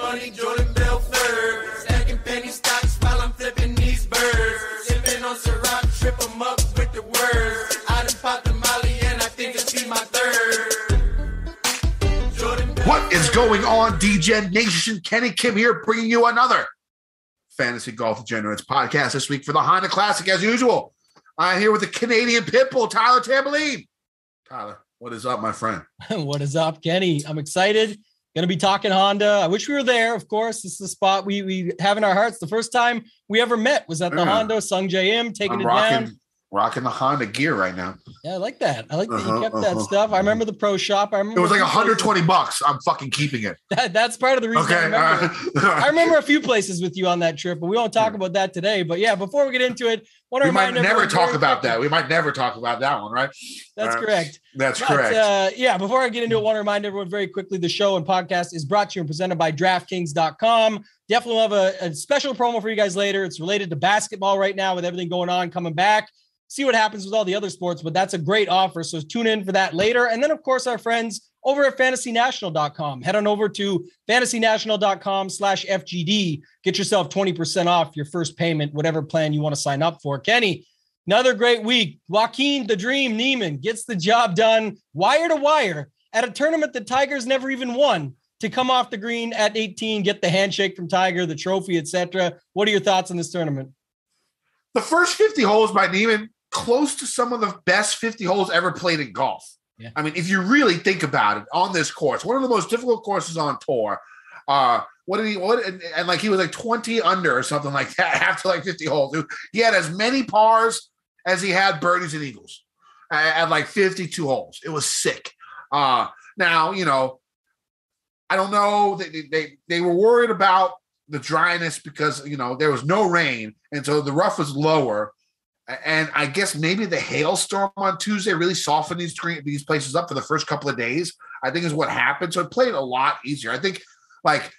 money, Jordan Belfort. Stacking penny stocks while I'm flipping these birds. Sipping on Ciroc, trip 'em up with the words. I done popped the Molly and I think it's be my third. What is going on, Degen Nation? Kenny Kim here, bringing you another Fantasy Golf Degenerates podcast this week for the Honda Classic. As usual, I'm here with the Canadian Pitbull, Tyler Tamboline. Tyler, what is up, my friend? What is up, Kenny? I'm excited. Going to be talking Honda. I wish we were there, of course. This is the spot we have in our hearts. The first time we ever met was at the Honda, Sung J.M., taking rocking the Honda gear right now. Yeah, I like that. I like that you kept that stuff. I remember the pro shop. I remember it was like $120. I'm fucking keeping it. That's part of the reason. Okay, I remember. I remember a few places with you on that trip, but we won't talk about that today. But yeah, before we get into it, we might never talk about that. We might never talk about that one, right? That's correct. That's correct. Before I get into it, I want to remind everyone very quickly, the show and podcast is brought to you and presented by DraftKings.com. Definitely have a special promo for you guys later. It's related to basketball right now with everything going on, coming back. See what happens with all the other sports, but that's a great offer. So tune in for that later. And then, of course, our friends over at fantasynational.com. Head on over to fantasynational.com/FGD. Get yourself 20% off your first payment, whatever plan you want to sign up for. Kenny, another great week. Joaquin, the Dream, Neiman gets the job done wire to wire at a tournament that Tiger's never even won, to come off the green at 18, get the handshake from Tiger, the trophy, etc. What are your thoughts on this tournament? The first 50 holes by Neiman, close to some of the best 50 holes ever played in golf. Yeah. I mean, if you really think about it, on this course, one of the most difficult courses on tour. And he was like 20 under or something like that after like 50 holes. He had as many pars as he had birdies and eagles at like 52 holes. It was sick. Now, I don't know. They were worried about the dryness because, there was no rain. And so the rough was lower. And I guess maybe the hailstorm on Tuesday really softened these places up for the first couple of days, I think is what happened. So it played a lot easier. I think like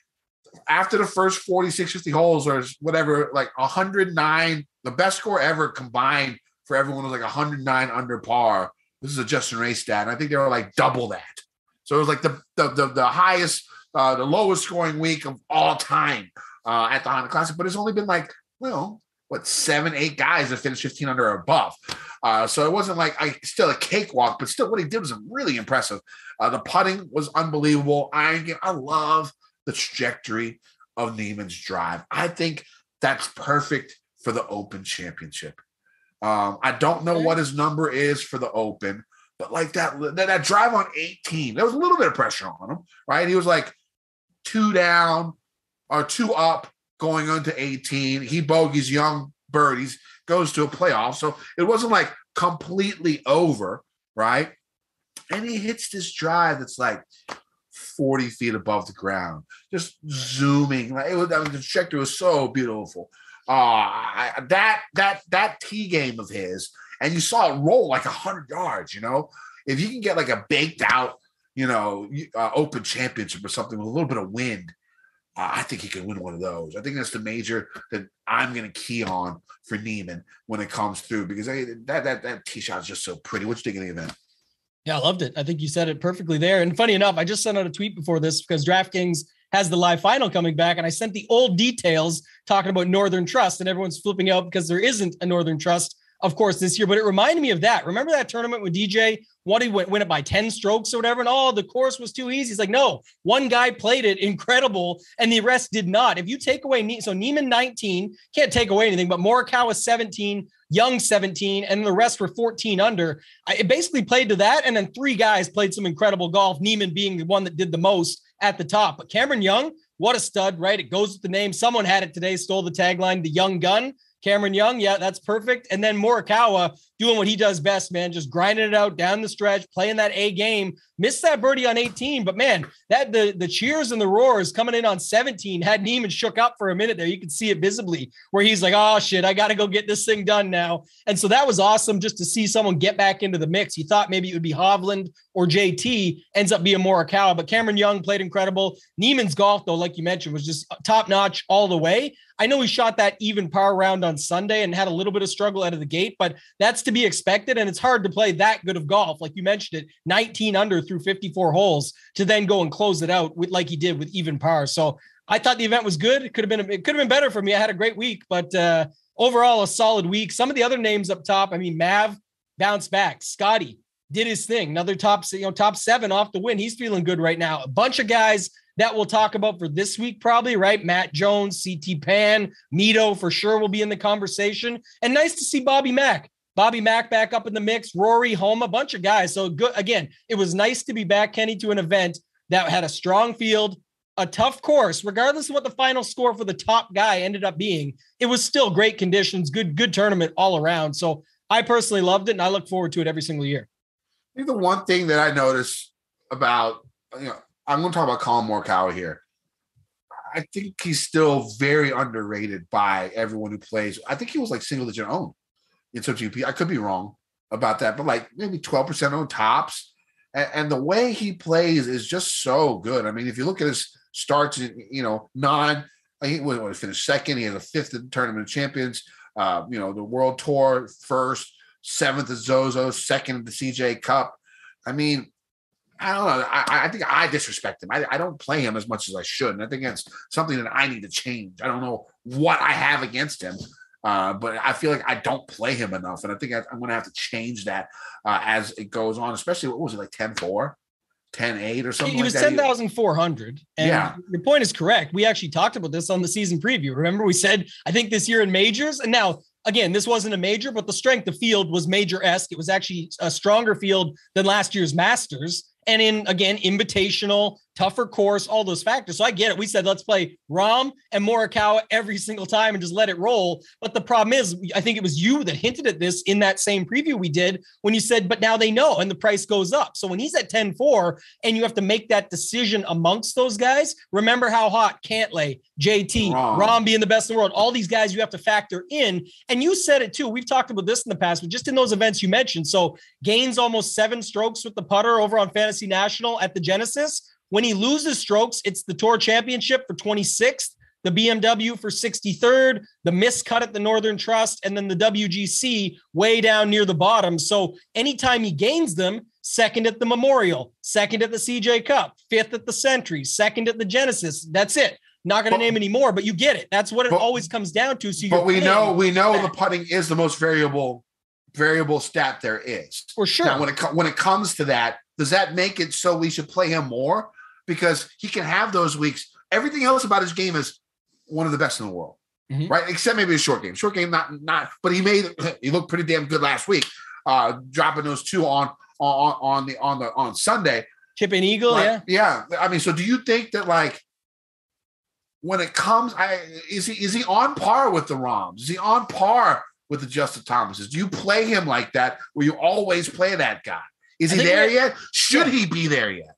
after the first 46, 50 holes or whatever, like 109, the best score ever combined for everyone was like 109 under par. This is a Justin Ray stat. And I think they were like double that. So it was like the highest, the lowest scoring week of all time at the Honda Classic. But it's only been like, 7, 8 guys that finished 15 under or above. So it wasn't like still a cakewalk, but still what he did was really impressive. The putting was unbelievable. I love the trajectory of Neiman's drive. I think that's perfect for the Open Championship. I don't know what his number is for the Open, but like that drive on 18, there was a little bit of pressure on him, right? He was like 2 down or 2 up, going on to 18, he bogeys young birdies, goes to a playoff. So it wasn't like completely over, right? And he hits this drive that's like 40 feet above the ground, just zooming. The trajectory was so beautiful. That tee game of his, and you saw it roll like 100 yards. If you can get like a baked out, Open Championship or something with a little bit of wind, I think he can win one of those. I think that's the major that I'm going to key on for Neiman when it comes through, because that tee shot is just so pretty. What you think of the event? Yeah, I loved it. I think you said it perfectly there. And funny enough, I just sent out a tweet before this because DraftKings has the live final coming back, and I sent the old details talking about Northern Trust, and everyone's flipping out because there isn't a Northern Trust, of course, this year. But it reminded me of that. Remember that tournament with DJ? He win it by 10 strokes or whatever, and the course was too easy. He's like, no, one guy played it incredible, and the rest did not. If you take away, Neiman 19, can't take away anything, but Morikawa 17, Young 17, and the rest were 14 under. It basically played to that, and then 3 guys played some incredible golf, Neiman being the one that did the most at the top. But Cameron Young, what a stud, right? It goes with the name. Someone had it today, stole the tagline, the Young Gun. Cameron Young, yeah, that's perfect. And then Morikawa doing what he does best, man, just grinding it out down the stretch, playing that A game. Missed that birdie on 18, but man, that the cheers and the roars coming in on 17 hadn't even shook up for a minute there. You could see it visibly where he's like, oh shit, I got to go get this thing done now. And so that was awesome just to see someone get back into the mix. He thought maybe it would be Hovland or JT, ends up being Morikawa, but Cameron Young played incredible. Neiman's golf, though, like you mentioned, was just top notch all the way. I know he shot that even par round on Sunday and had a little bit of struggle out of the gate, but that's to be expected. And it's hard to play that good of golf. Like you mentioned it, 19 under through 54 holes to then go and close it out with, like he did with even par. So I thought the event was good. It could have been better for me. I had a great week, but overall a solid week. Some of the other names up top, I mean, Mav bounced back. Scotty did his thing. Another top 7 off the win. He's feeling good right now. A bunch of guys that we'll talk about for this week, probably, right? Matt Jones, CT Pan, Mito for sure will be in the conversation. And nice to see Bobby Mack. Bobby Mack back up in the mix, Rory, Home, a bunch of guys. So good. Again, it was nice to be back, Kenny, to an event that had a strong field, a tough course, regardless of what the final score for the top guy ended up being. It was still great conditions, good tournament all around. So I personally loved it, and I look forward to it every single year. I think the one thing that I noticed about, I'm going to talk about Colin Morikawa here. I think he's still very underrated by everyone who plays. I think he was like single digit owned in some GP. I could be wrong about that, but like maybe 12% owned tops. And the way he plays is just so good. I mean, if you look at his starts, he finished second. He has a 5th in Tournament of Champions. The World Tour first, 7th at Zozo, 2nd at the CJ Cup. I mean, I don't know. I think I disrespect him. I don't play him as much as I should. And I think that's something that I need to change. I don't know what I have against him, but I feel like I don't play him enough. And I think I'm going to have to change that as it goes on, especially, what was it, like 10-4, 10-8 or something like that? He was 10,400. And yeah, your point is correct. We actually talked about this on the season preview. Remember, we said, I think this year in majors, and now, again, this wasn't a major, but the strength of field was major-esque. It was actually a stronger field than last year's Masters. And in, again, invitational, tougher course, all those factors. So I get it. We said, let's play Rahm and Morikawa every single time and just let it roll. But the problem is, I think it was you that hinted at this in that same preview we did when you said, but now they know, and the price goes up. So when he's at 10-4 and you have to make that decision amongst those guys, remember how hot Cantlay, JT, Rahm being the best in the world, all these guys you have to factor in. And you said it too. We've talked about this in the past, but just in those events you mentioned. So gains almost 7 strokes with the putter over on Fantasy National at the Genesis. When he loses strokes, it's the Tour Championship for 26th, the BMW for 63rd, the miscut at the Northern Trust, and then the WGC way down near the bottom. So anytime he gains them, 2nd at the Memorial, 2nd at the CJ Cup, 5th at the Century, 2nd at the Genesis. That's it. Not going to name any more, but you get it. That's what it always comes down to. So but we know the putting is the most variable stat there is. For sure. Now, when it comes to that, does that make it so we should play him more? Because he can have those weeks. Everything else about his game is one of the best in the world, right? Except maybe his short game. Short game, not. But he looked pretty damn good last week, dropping those 2 on Sunday. Chip and Eagle, yeah. I mean, so do you think that, like, when it comes, is he on par with the Rahms? Is he on par with the Justin Thomases? Do you play him like that, where you always play that guy? Is he there yet? Should he be there yet?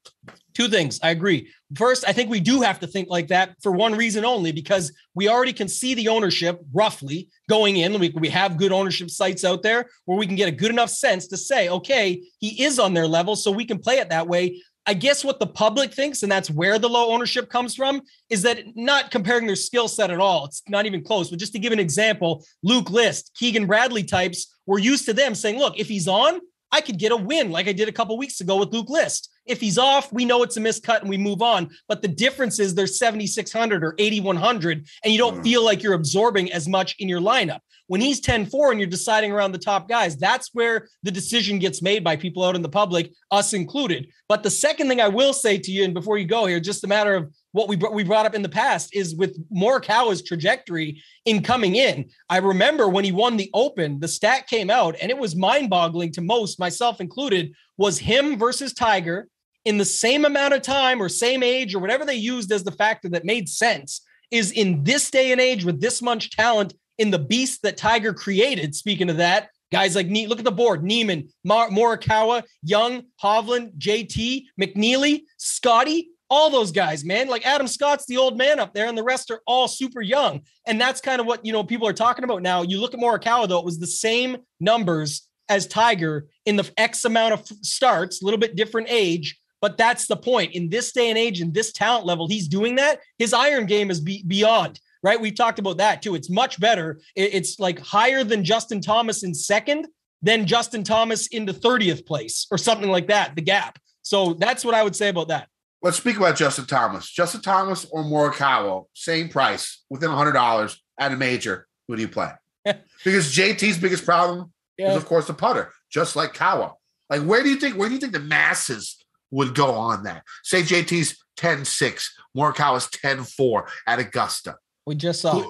2 things. I agree. First, I think we do have to think like that for one reason only, because we already can see the ownership roughly going in. We have good ownership sites out there where we can get a good enough sense to say, okay, he is on their level, so we can play it that way. I guess what the public thinks, and that's where the low ownership comes from, is that not comparing their skill set at all. It's not even close. But just to give an example, Luke List, Keegan Bradley types, we're used to them saying, look, if he's on, I could get a win like I did a couple weeks ago with Luke List. If he's off, we know it's a miscut and we move on. But the difference is there's 7,600 or 8,100, and you don't feel like you're absorbing as much in your lineup. When he's 10-4 and you're deciding around the top guys, that's where the decision gets made by people out in the public, us included. But the second thing I will say to you, and before you go here, just a matter of what we brought up in the past, is with Morikawa's trajectory in coming in. I remember when he won the Open, the stat came out, and it was mind-boggling to most, myself included, was him versus Tiger in the same amount of time or same age or whatever they used as the factor that made sense, is in this day and age with this much talent in the beast that Tiger created. Speaking of that, guys like, look at the board, Neiman, Morikawa, Young, Hovland, JT, McNeely, Scotty, all those guys, man. Like Adam Scott's the old man up there, and the rest are all super young. And that's kind of what, people are talking about now. You look at Morikawa, though, it was the same numbers as Tiger in the X amount of starts, a little bit different age. But that's the point. In this day and age, in this talent level, he's doing that. His iron game is beyond, right? We talked about that too. It's much better. It's like higher than Justin Thomas in second, then Justin Thomas into 30th place or something like that, the gap. So that's what I would say about that. Let's speak about Justin Thomas. Justin Thomas or Morikawa, same price, within $100 at a major. Who do you play? Because JT's biggest problem is, of course, the putter, just like Kawa. Like, where do you think the masses would go on that? Say JT's 10-6, Morikawa's 10-4 at Augusta. We just saw it.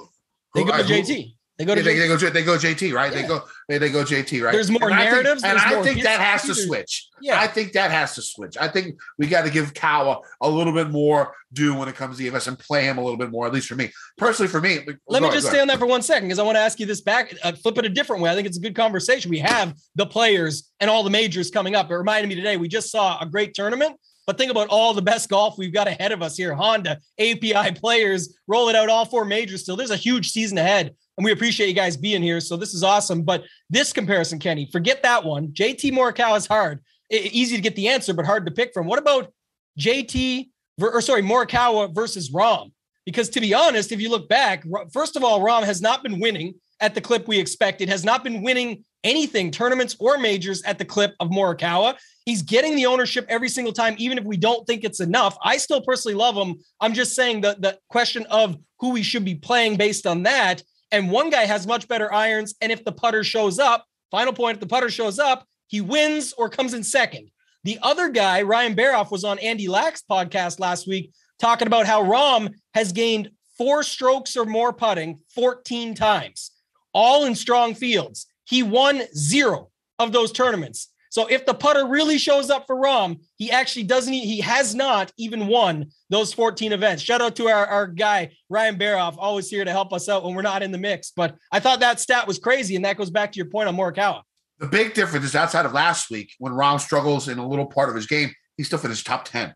They go to JT. They go JT, right? Yeah. They go JT, right? There's more narratives. I think that has to switch. Yeah. I think that has to switch. I think we got to give Kawa a little bit more due when it comes to EFS and play him a little bit more, at least for me. Personally, for me. Let me just stay on that for 1 second because I want to ask you this back, flip it a different way. I think it's a good conversation. We have the players and all the majors coming up. It reminded me today, we just saw a great tournament, but think about all the best golf we've got ahead of us here. Honda, API players, roll it out, all 4 majors still. There's a huge season ahead. And we appreciate you guys being here. So this is awesome. But this comparison, Kenny, forget that one. JT Morikawa is hard. Easy to get the answer, but hard to pick from. What about Morikawa versus Rahm? Because to be honest, if you look back, first of all, Rahm has not been winning at the clip we expected, has not been winning anything, tournaments or majors, at the clip of Morikawa. He's getting the ownership every single time, even if we don't think it's enough. I still personally love him. I'm just saying the question of who we should be playing based on that. And one guy has much better irons. And if the putter shows up, final point, if the putter shows up, he wins or comes in second. The other guy, Ryan Baroff, was on Andy Lack's podcast last week talking about how Rahm has gained 4 strokes or more putting 14 times, all in strong fields. He won 0 of those tournaments. So if the putter really shows up for Rahm, he actually he has not even won those 14 events. Shout out to our guy, Ryan Baroff, always here to help us out when we're not in the mix. But I thought that stat was crazy. And that goes back to your point on Morikawa. The big difference is outside of last week, when Rahm struggles in a little part of his game, he still finished top 10,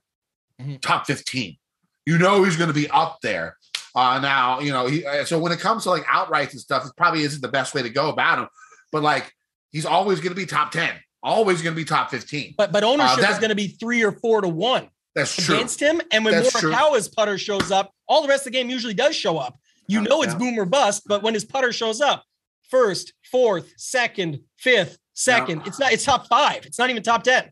top 15. You know, he's going to be up there. Now, so when it comes to like outrights and stuff, it probably isn't the best way to go about him, but like, he's always going to be top 10. Always going to be top 15. But ownership is going to be 3 or 4 to 1. That's true. Against him. And when Morikawa's putter shows up, all the rest of the game usually does show up. It's boom or bust, but when his putter shows up, first, fourth, second, fifth, second, it's top 5. It's not even top 10.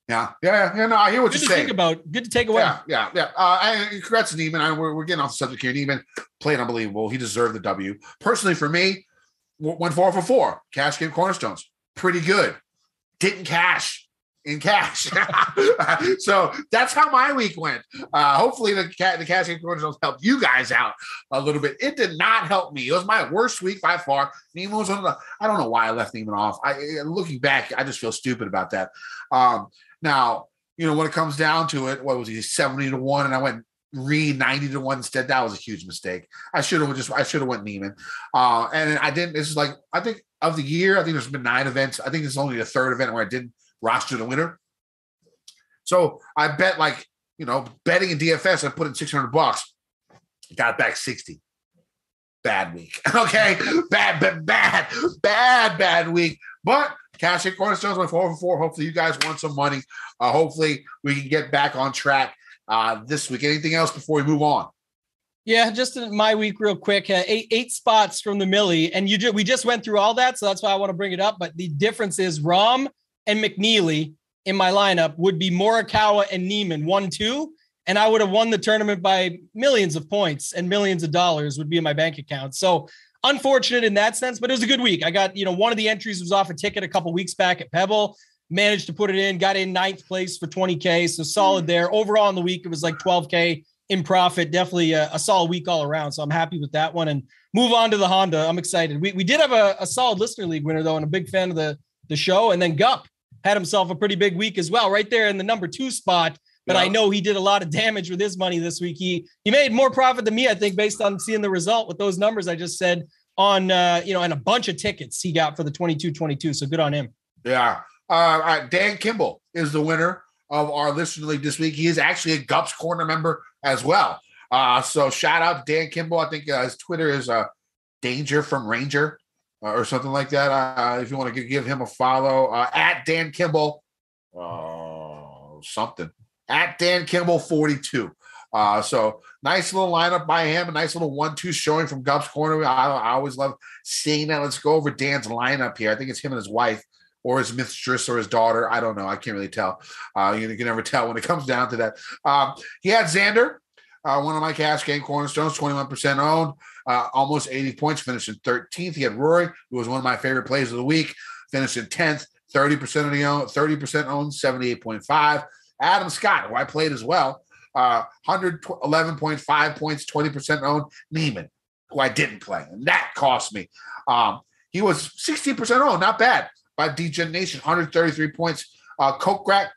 Yeah. No, I hear what you're saying. Good to take away. Yeah. And congrats to Neiman. We're getting off the subject here. Neiman played unbelievable. He deserved the W. Personally, for me, went 4 for 4. Cash game cornerstones. Pretty good. Didn't cash in cash. So that's how my week went. Hopefully the cash game cornerstones helped you guys out a little bit. It did not help me. It was my worst week by far. Neiman was I don't know why I left Neiman off. Looking back, I just feel stupid about that. Now, when it comes down to it, what was he, 70 to 1, and I went Reed 90 to 1 instead. That was a huge mistake. I should have went Neiman. And I didn't. This is like, I think of the year, I think there's been 9 events. I think this is only the 3rd event where I didn't roster the winner. So I bet betting in DFS, I put in $600. Got back 60. Bad week. Okay. Bad week. But cash in cornerstones went 4 for 4. Hopefully you guys won some money. Hopefully we can get back on track this week. Anything else before we move on? Yeah, just in my week real quick, 8 spots from the Millie, and we just went through all that, so that's why I want to bring it up. But the difference is Rahm and McNeely in my lineup would be Morikawa and Neiman 1-2, and I would have won the tournament by millions of points and millions of dollars would be in my bank account. So unfortunate in that sense, but it was a good week. I got, one of the entries was off a ticket a couple weeks back at Pebble, managed to put it in, got in 9th place for $20K, so solid there. Overall in the week, it was like $12K. In profit, definitely a solid week all around. So I'm happy with that one and move on to the Honda. I'm excited. We did have a solid listener league winner though, and a big fan of the show. And then Gup had himself a pretty big week as well, right there in the number 2 spot. But I know he did a lot of damage with his money this week. He made more profit than me, I think, based on seeing the result with those numbers I just said on, and a bunch of tickets he got for the 22-22. So good on him. Yeah. Dan Kimball is the winner of our listener league this week. He is actually a Gups Corner member as well. So shout out to Dan Kimball. I think his Twitter is Danger from Ranger or something like that. If you want to give him a follow, at Dan Kimball, something at Dan Kimball 42. So nice little lineup by him, a nice little 1-2 showing from Gups Corner. I always love seeing that. Let's go over Dan's lineup here. I think it's him and his wife or his mistress or his daughter. I don't know. I can't really tell. You can never tell when it comes down to that. He had Xander, one of my cash game cornerstones, 21% owned, almost 80 points, finished in 13th. He had Rory, who was one of my favorite plays of the week, finished in 10th, 30% of the own, 30% owned, 78.5. Adam Scott, who I played as well, 111.5 points, 20% owned. Neiman, who I didn't play, and that cost me. He was 16% owned, not bad, by Degenerates, 133 points. Kokrak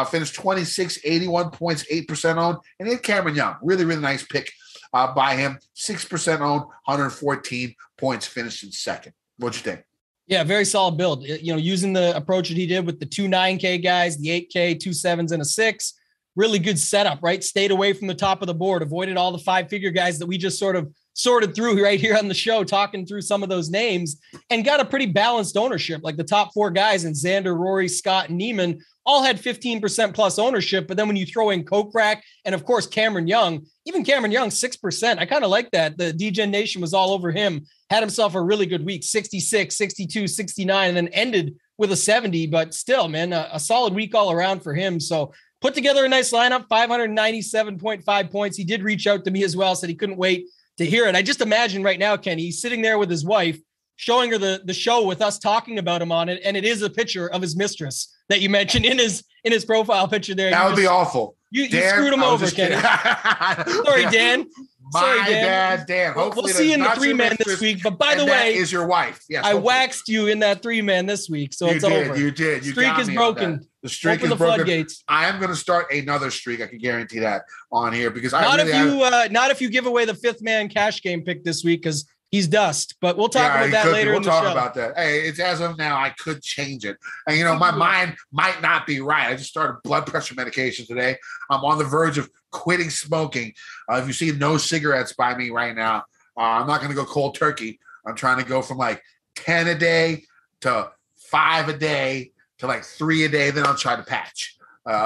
finished 26, 81 points, 8% owned. And he had Cameron Young, really, really nice pick by him, 6% owned, 114 points, finished in second. What'd you think? Yeah, very solid build. Using the approach that he did with the 2 9K guys, the 8K, 2 7s, and a 6. Really good setup, right? Stayed away from the top of the board, avoided all the 5-figure guys that we just sort of sorted through right here on the show, talking through some of those names, and got a pretty balanced ownership. Like the top 4 guys, and Xander, Rory, Scott, and Neiman all had 15% plus ownership. But then when you throw in Kokrak and of course Cameron Young, even Cameron Young, 6%. I kind of like that. The DGen Nation was all over him, had himself a really good week, 66, 62, 69, and then ended with a 70. But still, man, a solid week all around for him. So put together a nice lineup, 597.5 points. He did reach out to me as well, said he couldn't wait to hear it. I just imagine right now, Kenny, he's sitting there with his wife, showing her the show with us talking about him on it. And it is a picture of his mistress that you mentioned in his profile picture there. That would be awful. You screwed him over, Kenny. Sorry, Dan. My bad, Dan. Hopefully we'll see you in the 3-man this week. But by the way, is your wife? Yes. I waxed you in that 3-man this week, so it's over. You did. The streak is broken. The streak is broken. Floodgates. I am going to start another streak. I can guarantee that on here because not if you give away the 5th man cash game pick this week because he's dust. But we'll talk about that later. We'll talk about that. Hey, it's as of now. I could change it, and my mind might not be right. I just started blood pressure medication today. I'm on the verge of quitting smoking. If you see no cigarettes by me right now, I'm not going to go cold turkey. I'm trying to go from like 10 a day to 5 a day to like 3 a day. Then I'll try to patch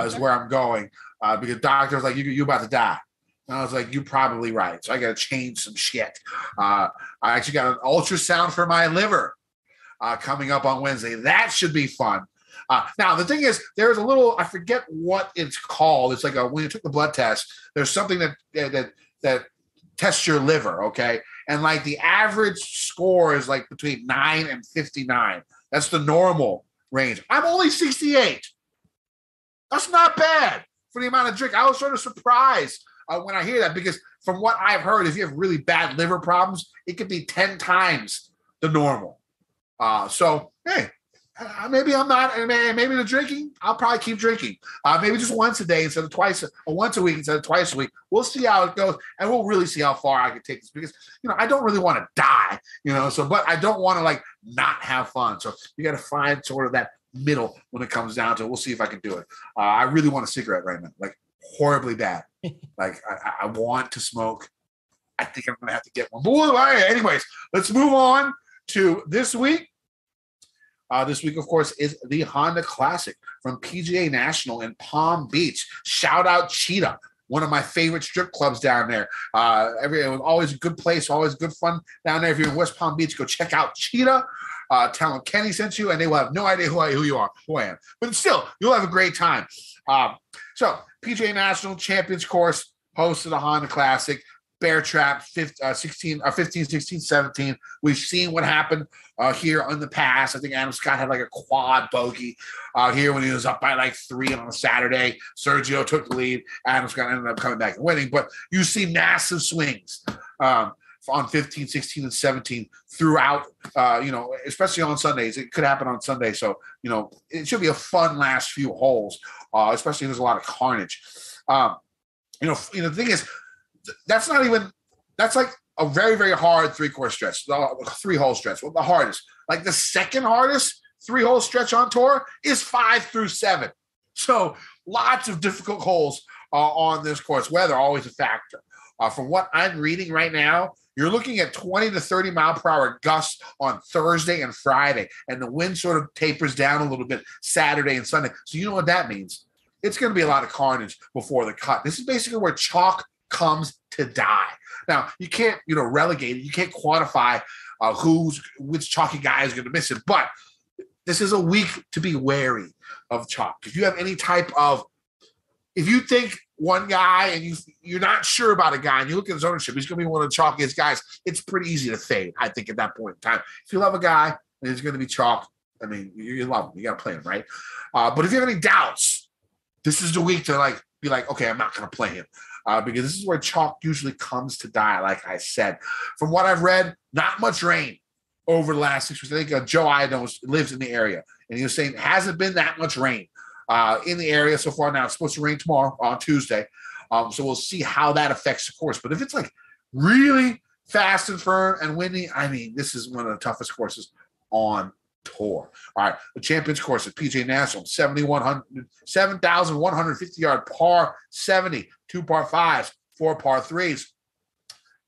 is where I'm going because doctor's like, you about to die. And I was like, you're probably right. So I got to change some shit. I actually got an ultrasound for my liver coming up on Wednesday. That should be fun. Now, the thing is, there's a little, I forget what it's called. It's like when you took the blood test, there's something that tests your liver, okay? And like the average score is like between 9 and 59. That's the normal range. I'm only 68. That's not bad for the amount of drink. I was sort of surprised when I hear that because from what I've heard, if you have really bad liver problems, it could be 10 times the normal. So, hey, maybe I'm not, maybe the drinking, I'll probably keep drinking. Maybe just once a day instead of twice, or once a week instead of twice a week. We'll see how it goes, and we'll really see how far I can take this because, I don't really want to die, but I don't want to like not have fun. So you got to find sort of that middle when it comes down to it. We'll see if I can do it. I really want a cigarette right now, like horribly bad. Like I want to smoke. I think I'm going to have to get one. But anyways, let's move on to this week. This week, of course, is the Honda Classic from PGA National in Palm Beach. Shout out Cheetah, one of my favorite strip clubs down there. It was always a good place, always good fun down there. If you're in West Palm Beach, go check out Cheetah. Tell them Kenny sent you, and they will have no idea who I am. But still, you'll have a great time. So PGA National Champions Course, host of the Honda Classic. Bear Trap 15, 16, 17. We've seen what happened here in the past. I think Adam Scott had like a quad bogey here when he was up by like 3 on a Saturday. Sergio took the lead. Adam Scott ended up coming back and winning. But you see massive swings on 15, 16, and 17 throughout, especially on Sundays. It could happen on Sunday. So, it should be a fun last few holes, especially if there's a lot of carnage. The thing is, that's like a very, very hard 3-course stretch, 3-hole stretch. Well, the hardest, like the second hardest 3-hole stretch on tour is 5 through 7. So lots of difficult holes on this course. Weather always a factor. From what I'm reading right now, you're looking at 20 to 30 mile per hour gusts on Thursday and Friday, and the wind sort of tapers down a little bit Saturday and Sunday. So you know what that means? It's going to be a lot of carnage before the cut. This is basically where chalk comes to die. Now, you can't, relegate it. You can't quantify which chalky guy is going to miss it. But this is a week to be wary of chalk. If you have any type of, if you think one guy and you're not sure about a guy and you look at his ownership, he's going to be one of the chalkiest guys, it's pretty easy to fade, I think, at that point in time. If you love a guy and he's going to be chalk, I mean, you love him. You got to play him, right? But if you have any doubts, this is the week to be like, okay, I'm not going to play him. Because this is where chalk usually comes to die, like I said. From what I've read, not much rain over the last 6 weeks. I think Joe Iadon lives in the area, and he was saying it hasn't been that much rain in the area so far. Now it's supposed to rain tomorrow on Tuesday, so we'll see how that affects the course. But if it's like really fast and firm and windy, I mean, this is one of the toughest courses on tour. All right, the Champions Course at PGA National, 7,150-yard par 70, 2 par 5s, 4 par 3s.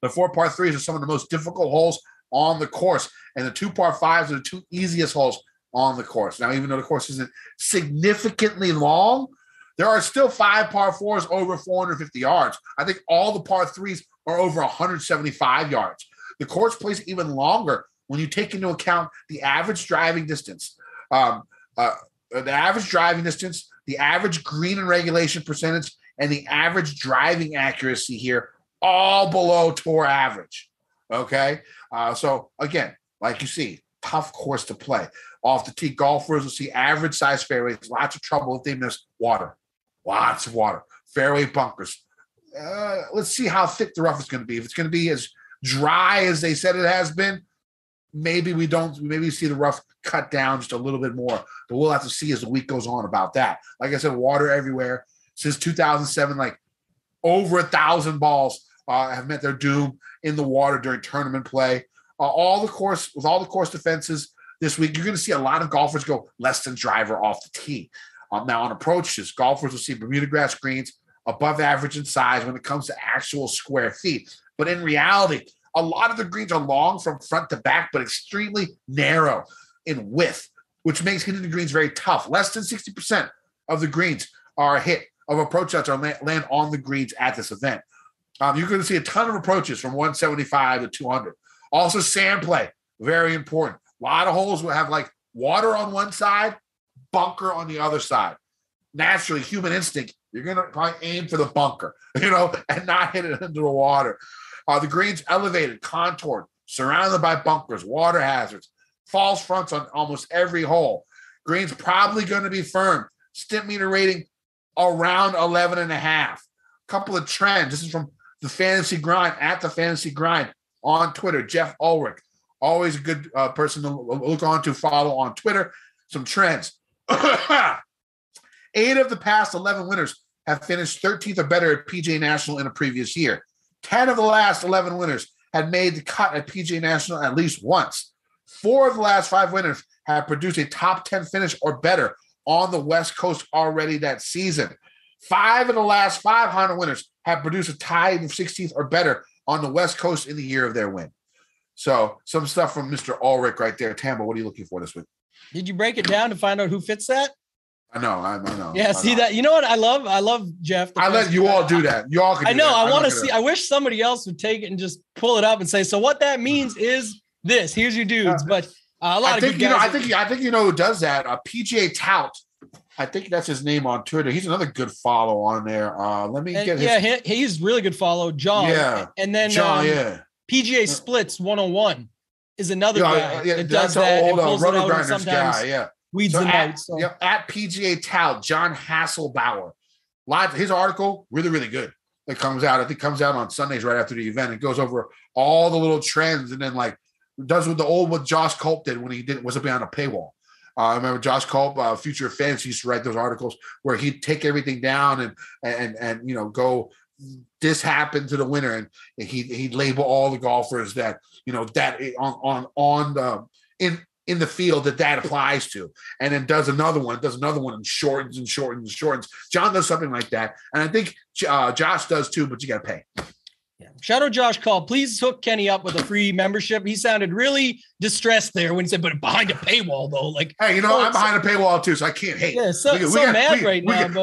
The 4 par 3s are some of the most difficult holes on the course, and the 2 par 5s are the 2 easiest holes on the course. Now, even though the course isn't significantly long, there are still 5 par 4s over 450 yards. I think all the par 3s are over 175 yards. The course plays even longer when you take into account the average driving distance, the average green and regulation percentage, and the average driving accuracy here, all below tour average. Okay? So, again, like you see, tough course to play. Off the tee, golfers will see average size fairways, lots of trouble if they miss water. Lots of water. Fairway bunkers. Let's see how thick the rough is going to be. If it's going to be as dry as they said it has been, maybe we see the rough cut down just a little bit more, but we'll have to see as the week goes on about that. Like I said, water everywhere. Since 2007, like over 1,000 balls have met their doom in the water during tournament play. With all the course defenses this week, you're going to see a lot of golfers go less than driver off the tee. Now on approaches, golfers will see Bermuda grass greens above average in size when it comes to actual square feet. But in reality, a lot of the greens are long from front to back, but extremely narrow in width, which makes hitting the greens very tough. Less than 60% of the greens are hit of approach shots or land on the greens at this event. You're going to see a ton of approaches from 175 to 200. Also, sand play, very important. A lot of holes will have like water on one side, bunker on the other side. Naturally, human instinct, you're going to probably aim for the bunker, and not hit it into the water. The greens elevated, contoured, surrounded by bunkers, water hazards, false fronts on almost every hole. Greens probably going to be firm. Stimp meter rating around 11.5. Couple of trends. This is from the Fantasy Grind, at the Fantasy Grind on Twitter. Jeff Ulrich, always a good person to look on to follow on Twitter. Some trends. 8 of the past 11 winners have finished 13th or better at PGA National in a previous year. 10 of the last 11 winners had made the cut at PGA National at least once. 4 of the last 5 winners have produced a top 10 finish or better on the West Coast already that season. 5 of the last 500 winners have produced a tie of 16th or better on the West Coast in the year of their win. So some stuff from Mr. Ulrich right there. Tambo, what are you looking for this week? Did you break it down to find out who fits that? I know. Yeah, see that? You know what? I love Jeff. I let you all do that. You all can do I know. that. I want to see. I wish somebody else would take it and just pull it up and say, so what that means is this. Here's your dudes. But a lot of good guys. I think you know who does that. PGA Tout. I think that's his name on Twitter. He's another good follow on there. Let me get his. Yeah, he's really good follow. John. Yeah. And then John, PGA Splits 101 is another guy that does that's an old roto grinders guy. Yeah. Weeds them out. So. At PGA Tout, John Hasselbauer. His article, really, really good. It comes out. I think comes out on Sundays right after the event. It goes over all the little trends and then does what Josh Culp did when he was up behind a paywall. I remember Josh Culp, Future of Fantasy, used to write those articles where he'd take everything down and go, this happened to the winner, and he'd label all the golfers that in the field that applies to, and then does another one and shortens. John does something like that, and I think Josh does too, but you got to pay. Yeah. Shadow Josh called. Please hook Kenny up with a free membership. He sounded really distressed there when he said, but behind a paywall though. Like, hey, I'm behind a paywall too, so I can't hate. Yeah,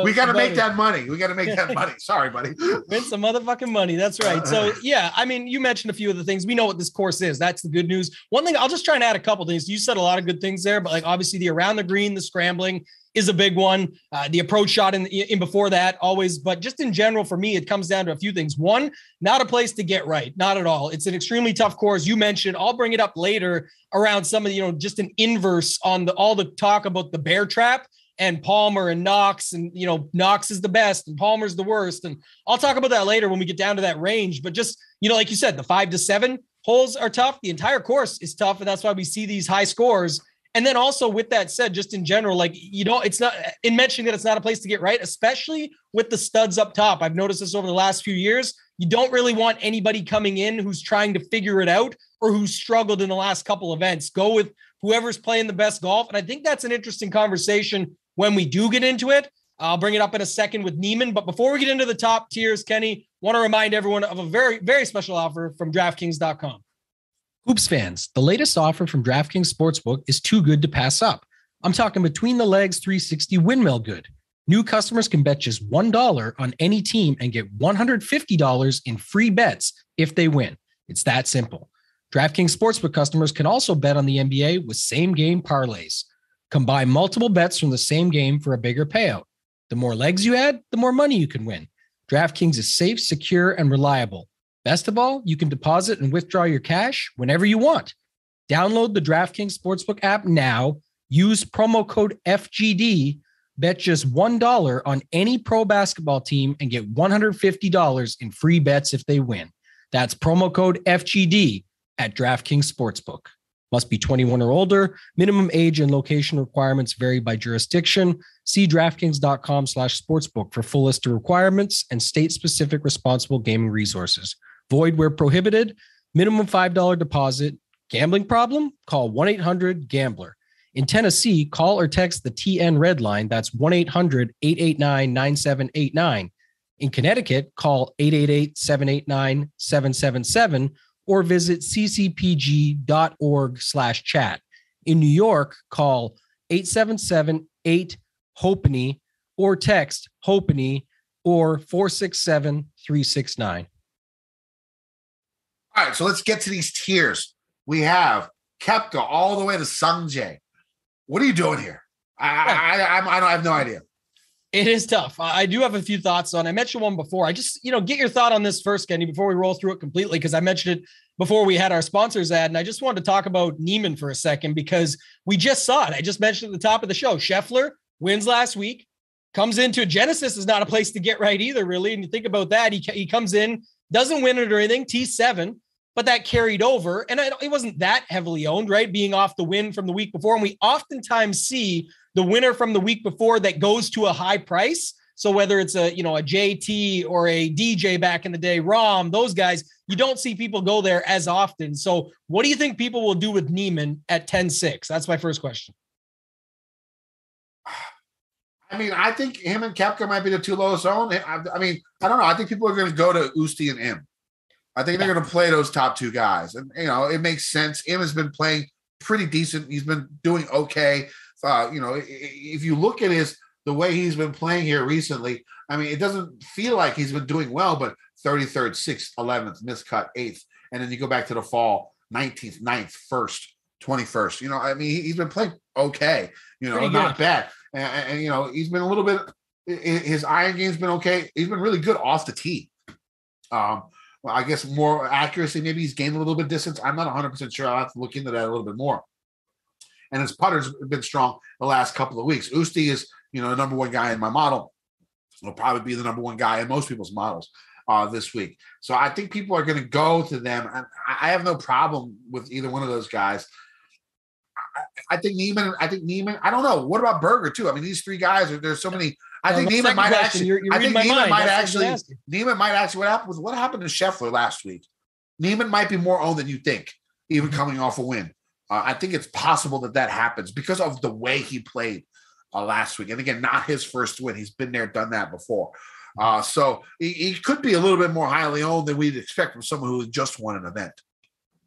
we got to make that money. We got to make that money. Sorry, buddy. Win some motherfucking money. That's right. So yeah, I mean, you mentioned a few of the things. We know what this course is. That's the good news. One thing, I'll just try and add a couple things. You said a lot of good things there, but like obviously the around the green, the scrambling is a big one. The approach shot in before that always, but just in general, for me, it comes down to a few things. One, not a place to get right. Not at all. It's an extremely tough course. You mentioned, I'll bring it up later around some of the, just an inverse on all the talk about the bear trap and Palmer and Knox, and, Knox is the best and Palmer's the worst. And I'll talk about that later when we get down to that range, but just, like you said, the 5 to 7 holes are tough. The entire course is tough. And that's why we see these high scores. And then also with that said, just in general, like, it's not in mentioning that it's not a place to get right, especially with the studs up top. I've noticed this over the last few years. You don't really want anybody coming in who's trying to figure it out or who's struggled in the last couple events. Go with whoever's playing the best golf. And I think that's an interesting conversation when we do get into it. I'll bring it up in a second with Neiman. But before we get into the top tiers, Kenny, want to remind everyone of a very, very special offer from DraftKings.com. Hoops fans, the latest offer from DraftKings Sportsbook is too good to pass up. I'm talking between the legs 360 windmill good. New customers can bet just $1 on any team and get $150 in free bets if they win. It's that simple. DraftKings Sportsbook customers can also bet on the NBA with same-game parlays. Combine multiple bets from the same game for a bigger payout. The more legs you add, the more money you can win. DraftKings is safe, secure, and reliable. Best of all, you can deposit and withdraw your cash whenever you want. Download the DraftKings Sportsbook app now. Use promo code FGD. Bet just $1 on any pro basketball team and get $150 in free bets if they win. That's promo code FGD at DraftKings Sportsbook. Must be 21 or older. Minimum age and location requirements vary by jurisdiction. See DraftKings.com/sportsbook for full list of requirements and state-specific responsible gaming resources. Void where prohibited. Minimum $5 deposit. Gambling problem? Call 1-800-GAMBLER. In Tennessee, call or text the TNREDLINE. That's 1-800-889-9789. In Connecticut, call 888-789-777 or visit ccpg.org/chat. In New York, call 877-8-HOPENY or text HOPENY or 467-369. All right, so let's get to these tiers. We have Koepka all the way to Sungjae. What are you doing here? I have no idea. It is tough. I do have a few thoughts on. I mentioned one before. I just, get your thought on this first, Kenny, before we roll through it completely, because I mentioned it before we had our sponsors ad, and I just wanted to talk about Neiman for a second because we just saw it. I just mentioned at the top of the show, Scheffler wins last week, comes into Genesis is not a place to get right either, really. And you think about that, he comes in, doesn't win it or anything, T7, but that carried over. And it wasn't that heavily owned, right? Being off the win from the week before. And we oftentimes see the winner from the week before that goes to a high price. So whether it's a JT or a DJ back in the day, Rahm, those guys, you don't see people go there as often. So what do you think people will do with Neiman at 10-6? That's my first question. I mean, I think him and Koepka might be the two lowest owned. I mean, I don't know. I think people are going to go to Usti and Im. I think they're going to play those top two guys. And, it makes sense. Im has been playing pretty decent. He's been doing okay. If you look at the way he's been playing here recently, I mean, it doesn't feel like he's been doing well, but 33rd, 6th, 11th, miscut 8th. And then you go back to the fall, 19th, 9th, 1st, 21st. I mean, he's been playing okay, not bad. And he's been a little bit, his iron game's been okay. He's been really good off the tee. Well, I guess more accuracy, maybe he's gained a little bit of distance. I'm not 100% sure. I'll have to look into that a little bit more. And his putter's been strong the last couple of weeks. Usti is, the number one guy in my model. He'll probably be the number one guy in most people's models this week. So I think people are going to go to them. And I have no problem with either one of those guys. I think Neiman. I don't know. What about Berger too? I mean, these three guys. There's so many. I think Neiman might actually. Neiman might actually. What happened to Scheffler last week? Neiman might be more owned than you think, even coming off a win. I think it's possible that happens because of the way he played last week. And again, not his first win. He's been there, done that before. So he could be a little bit more highly owned than we'd expect from someone who just won an event.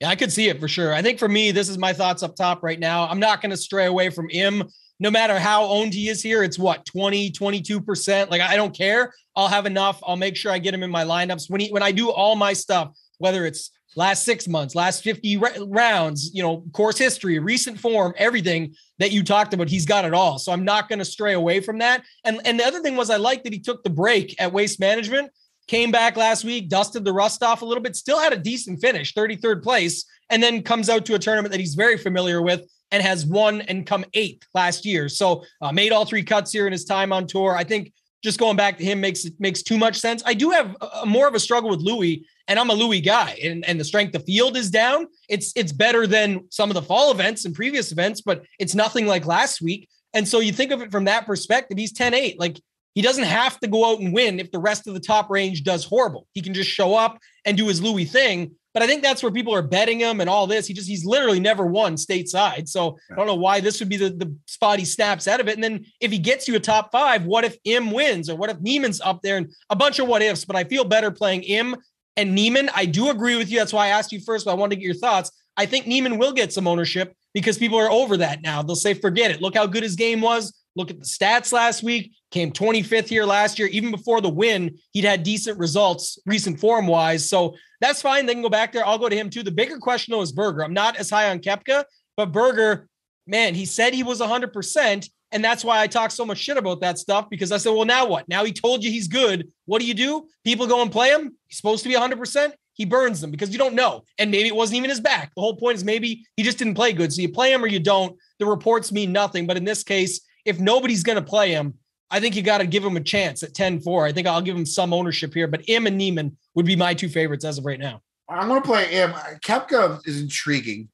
Yeah, I could see it for sure. I think for me, this is my thoughts up top right now. I'm not going to stray away from him. No matter how owned he is here, it's what, 20, 22%. Like, I don't care. I'll have enough. I'll make sure I get him in my lineups. When I do all my stuff, whether it's last 6 months, last 50 rounds, course history, recent form, everything that you talked about, he's got it all. So I'm not going to stray away from that. And the other thing was I like that he took the break at Waste Management, came back last week, dusted the rust off a little bit, still had a decent finish, 33rd place, and then comes out to a tournament that he's very familiar with and has won and come 8th last year. So made all 3 cuts here in his time on tour. I think just going back to him makes too much sense. I do have more of a struggle with Louis, and I'm a Louis guy, and the strength of field is down. It's better than some of the fall events and previous events, but it's nothing like last week. And so you think of it from that perspective, he's 10-8. Like, he doesn't have to go out and win if the rest of the top range does horrible. He can just show up and do his Louis thing. But I think that's where people are betting him and all this. He's literally never won stateside. So I don't know why this would be the spot he snaps out of it. And then if he gets you a top 5, what if Im wins, or what if Neiman's up there, and a bunch of what ifs, but I feel better playing Im and Neiman. I do agree with you. That's why I asked you first, but I wanted to get your thoughts. I think Neiman will get some ownership because people are over that now. They'll say, forget it. Look how good his game was. Look at the stats last week, came 25th here last year. Even before the win, he'd had decent results, recent form wise. So that's fine. They can go back there. I'll go to him too. The bigger question though is Berger. I'm not as high on Koepka, but Berger, man, he said he was 100%. And that's why I talk so much shit about that stuff, because I said, well, now what? Now he told you he's good. What do? People go and play him. He's supposed to be 100%. He burns them because you don't know. And maybe it wasn't even his back. The whole point is maybe he just didn't play good. So you play him or you don't. The reports mean nothing. But in this case, if nobody's going to play him, I think you got to give him a chance at 10-4. I think I'll give him some ownership here, but Im and Neiman would be my 2 favorites as of right now. I'm going to play Im. Koepka is intriguing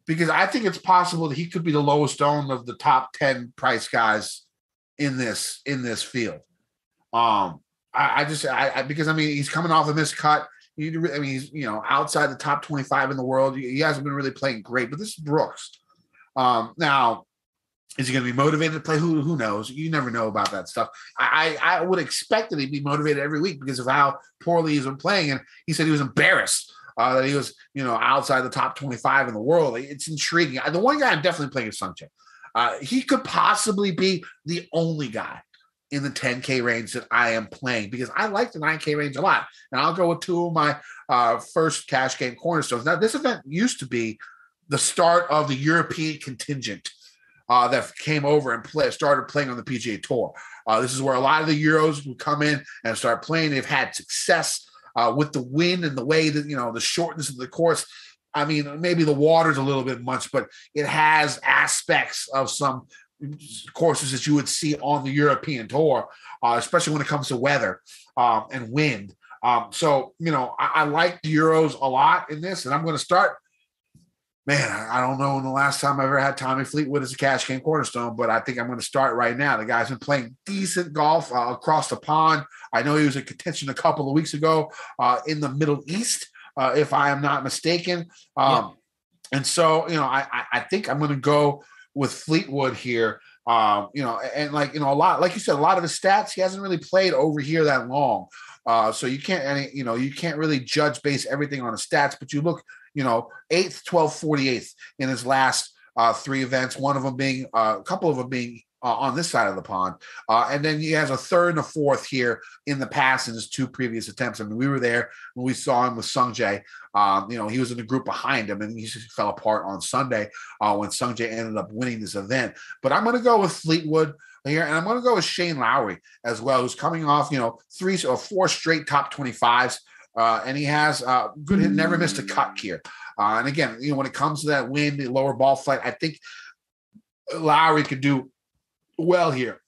because I think it's possible that he could be the lowest owned of the top 10 price guys in this field. Because he's coming off a missed cut. He's outside the top 25 in the world. He hasn't been really playing great, but this is Brooks. Now, is he going to be motivated to play? Who knows? You never know about that stuff. I would expect that he'd be motivated every week because of how poorly he's been playing. And he said he was embarrassed that he was, outside the top 25 in the world. It's intriguing. The one guy I'm definitely playing is Sungjae. He could possibly be the only guy in the 10K range that I am playing because I like the 9K range a lot. And I'll go with 2 of my first cash game cornerstones. Now, this event used to be the start of the European contingent that came over and started playing on the PGA Tour. This is where a lot of the Euros would come in and start playing. They've had success with the wind and the way that, the shortness of the course. I mean, maybe the water's a little bit much, but it has aspects of some courses that you would see on the European Tour, especially when it comes to weather and wind. So, I like the Euros a lot in this, and I'm going to start. Man, I don't know when the last time I ever had Tommy Fleetwood as a cash game cornerstone, but I think I'm going to start right now. The guy's been playing decent golf across the pond. I know he was in contention a couple of weeks ago in the Middle East, if I am not mistaken. And so, I think I'm going to go with Fleetwood here. A lot, like you said, a lot of the stats, he hasn't really played over here that long. So you can't, you can't really base everything on the stats, but you look, 8th, 12th, 48th in his last 3 events, one of them being a couple of them being on this side of the pond. And then he has a 3rd and a 4th here in the past in his 2 previous attempts. I mean, we were there when we saw him with Sungjae. He was in the group behind him and he just fell apart on Sunday when Sungjae ended up winning this event. But I'm going to go with Fleetwood here, and I'm going to go with Shane Lowry as well, who's coming off, 3 or 4 straight top 25s. And he has good hit, never missed a cut here. And again, when it comes to that wind, the lower ball flight, I think Lowry could do well here.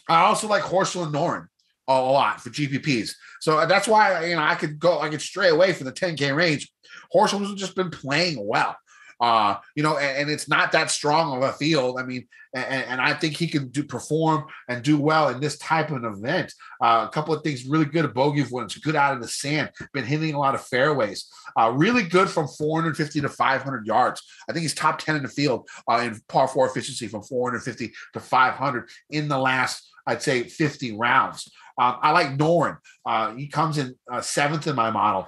I also like Horschel and Noren a lot for GPPs. So that's why, I could stray away from the 10K range. Horschel has just been playing well. And it's not that strong of a field. I mean, and I think he can perform and do well in this type of an event. A couple of things really good at bogey avoidance, good out of the sand, been hitting a lot of fairways, really good from 450 to 500 yards. I think he's top 10 in the field in par 4 efficiency from 450 to 500 in the last, I'd say, 50 rounds. I like Noren. He comes in seventh in my model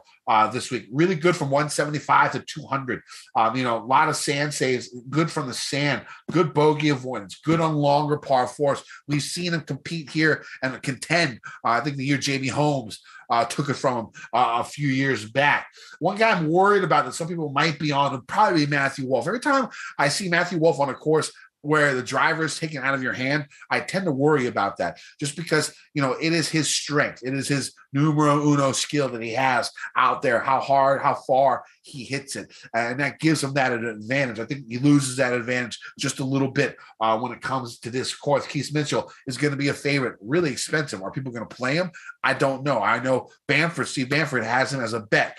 this week. Really good from 175 to 200. A lot of sand saves, good from the sand, good bogey avoidance, good on longer par fours. We've seen him compete here and contend. I think the year Jamie Holmes took it from him a few years back. One guy I'm worried about that some people might be on would probably be Matthew Wolff. Every time I see Matthew Wolff on a course where the driver is taken out of your hand, I tend to worry about that just because, it is his strength. It is his numero uno skill that he has out there, how hard, how far he hits it. And that gives him that advantage. I think he loses that advantage just a little bit when it comes to this course. Keith Mitchell is going to be a favorite, really expensive. Are people going to play him? I don't know. I know Steve Bamford has him as a bet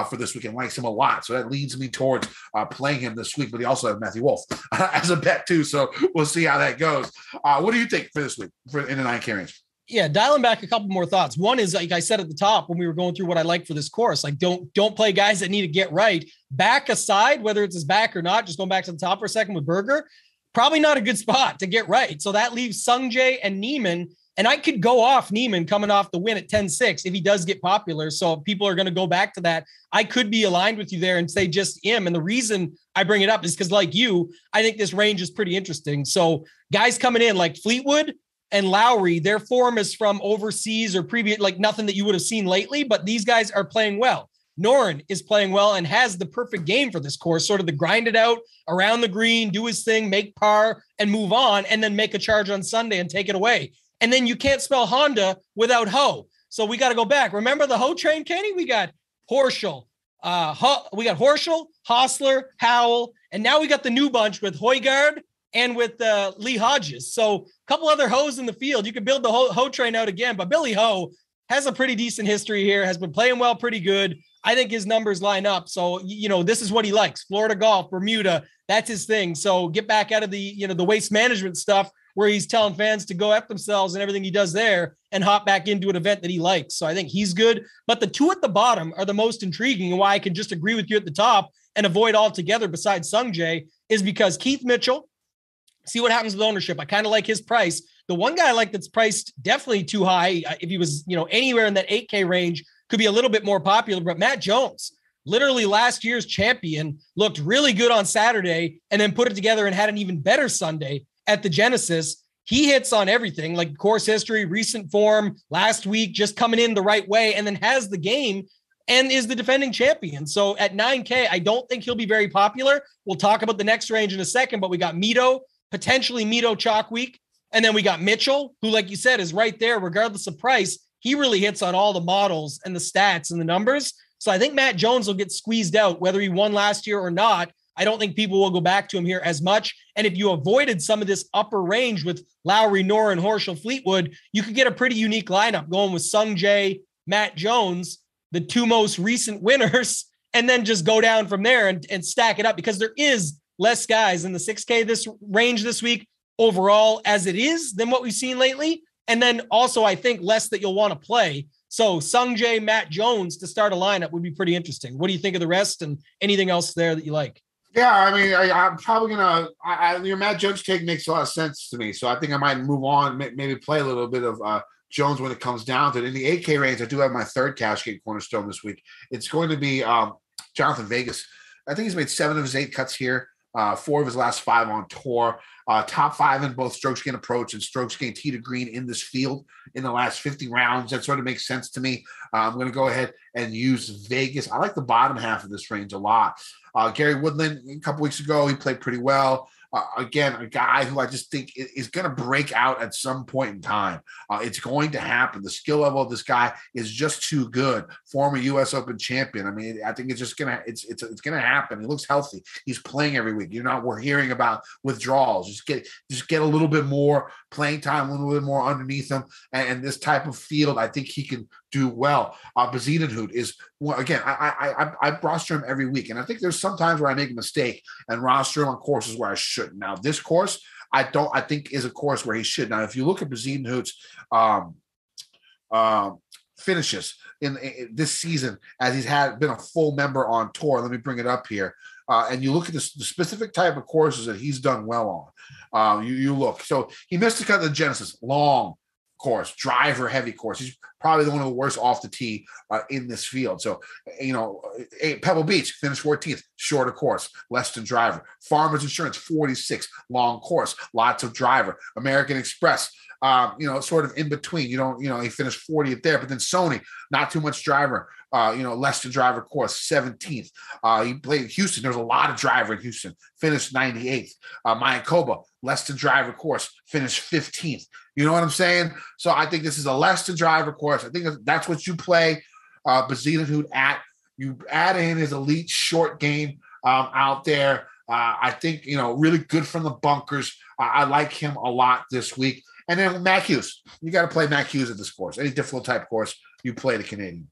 for this weekend, likes him a lot. So that leads me towards playing him this week, but he also has Matthew Wolff as a bet too. So we'll see how that goes. What do you think for this week in the 9K range? Yeah, dialing back a couple more thoughts. One is, like I said at the top when we were going through what I like for this course, like don't play guys that need to get right. Back aside, whether it's his back or not, just going back to the top for a second with Berger, probably not a good spot to get right. So that leaves Sungjae and Neiman. And I could go off Neiman coming off the win at 10-6 if he does get popular. So if people are going to go back to that, I could be aligned with you there and say just him. And the reason I bring it up is because, like you, I think this range is pretty interesting. So guys coming in like Fleetwood and Lowry, their form is from overseas or previous, like nothing that you would have seen lately, but these guys are playing well. Noren is playing well and has the perfect game for this course, sort of the grind it out around the green, do his thing, make par and move on, and then make a charge on Sunday and take it away. And then you can't spell Honda without Ho. So we got to go back. Remember the Ho train, Kenny? We got Horschel, Hostler, Howell, and now we got the new bunch with Højgaard and with Lee Hodges. So a couple other Hoes in the field. You could build the Ho train out again, but Billy Ho has a pretty decent history here, has been playing well, pretty good. I think his numbers line up. So, this is what he likes. Florida golf, Bermuda, that's his thing. So get back out of the, the waste management stuff where he's telling fans to go F themselves and everything he does there and hop back into an event that he likes. So I think he's good. But the two at the bottom are the most intriguing, and why I can just agree with you at the top and avoid altogether besides Sungjae is because Keith Mitchell, see what happens with ownership. I kind of like his price. The one guy I like that's priced definitely too high, if he was, anywhere in that 8K range, could be a little bit more popular, but Matt Jones, literally last year's champion, looked really good on Saturday and then put it together and had an even better Sunday at the Genesis. He hits on everything, like course history, recent form, last week, just coming in the right way, and then has the game and is the defending champion. So at 9K, I don't think he'll be very popular. We'll talk about the next range in a second, but we got Mito, potentially Mito chalk week. And then we got Mitchell, who, like you said, is right there, regardless of price. He really hits on all the models and the stats and the numbers. So I think Matt Jones will get squeezed out, whether he won last year or not. I don't think people will go back to him here as much. And if you avoided some of this upper range with Lowry, Noren, Horschel, Fleetwood, you could get a pretty unique lineup going with Sungjae, Matt Jones, the two most recent winners, and then just go down from there and stack it up, because there is less guys in the 6K this range this week overall as it is than what we've seen lately. And then also, I think less that you'll want to play. So Sungjae, Matt Jones to start a lineup would be pretty interesting. What do you think of the rest and anything else there that you like? Yeah, I mean, I'm probably going to your Matt Jones take makes a lot of sense to me. So I think I might move on, maybe play a little bit of Jones when it comes down to it. In the 8K range, I do have my third cash game cornerstone this week. It's going to be Jonathan Vegas. I think he's made 7 of his 8 cuts here, 4 of his last 5 on tour. Top 5 in both strokes gain approach and strokes gain tee to green in this field in the last 50 rounds. That sort of makes sense to me. I'm going to go ahead and use Vegas. I like the bottom half of this range a lot. Gary Woodland, a couple weeks ago, he played pretty well. Again, a guy who I just think is going to break out at some point in time. It's going to happen. The skill level of this guy is just too good. Former U.S. Open champion. I mean, I think it's just going to it's going to happen. He looks healthy. He's playing every week. We're hearing about withdrawals. Just get a little bit more playing time, a little bit more underneath him. And this type of field, I think he can do well. Bezuidenhout is, again, I roster him every week. And I think there's sometimes where I make a mistake and roster him on courses where I shouldn't. Now, this course, I think is a course where he should. Now, if you look at Bezuidenhout's finishes in this season, as he's been a full member on tour, let me bring it up here. And you look at the specific type of courses that he's done well on. You look. So he missed the cut of the Genesis, long, course, driver heavy course. He's probably one of the worst off the tee in this field. So, Pebble Beach finished 14th, shorter course, less than driver. Farmers Insurance, 46, long course, lots of driver. American Express, sort of in between. He finished 40th there, but then Sony, not too much driver. Less than driver course, 17th. He played Houston. There was a lot of driver in Houston, finished 98th. Mayakoba, less than driver course, finished 15th. You know what I'm saying? So I think this is a less than driver course. I think that's what you play Bezuidenhout at. You add in his elite short game out there. I think, really good from the bunkers. I like him a lot this week. And then Mac Hughes. You got to play Mac Hughes at this course. Any difficult type course, you play the Canadian.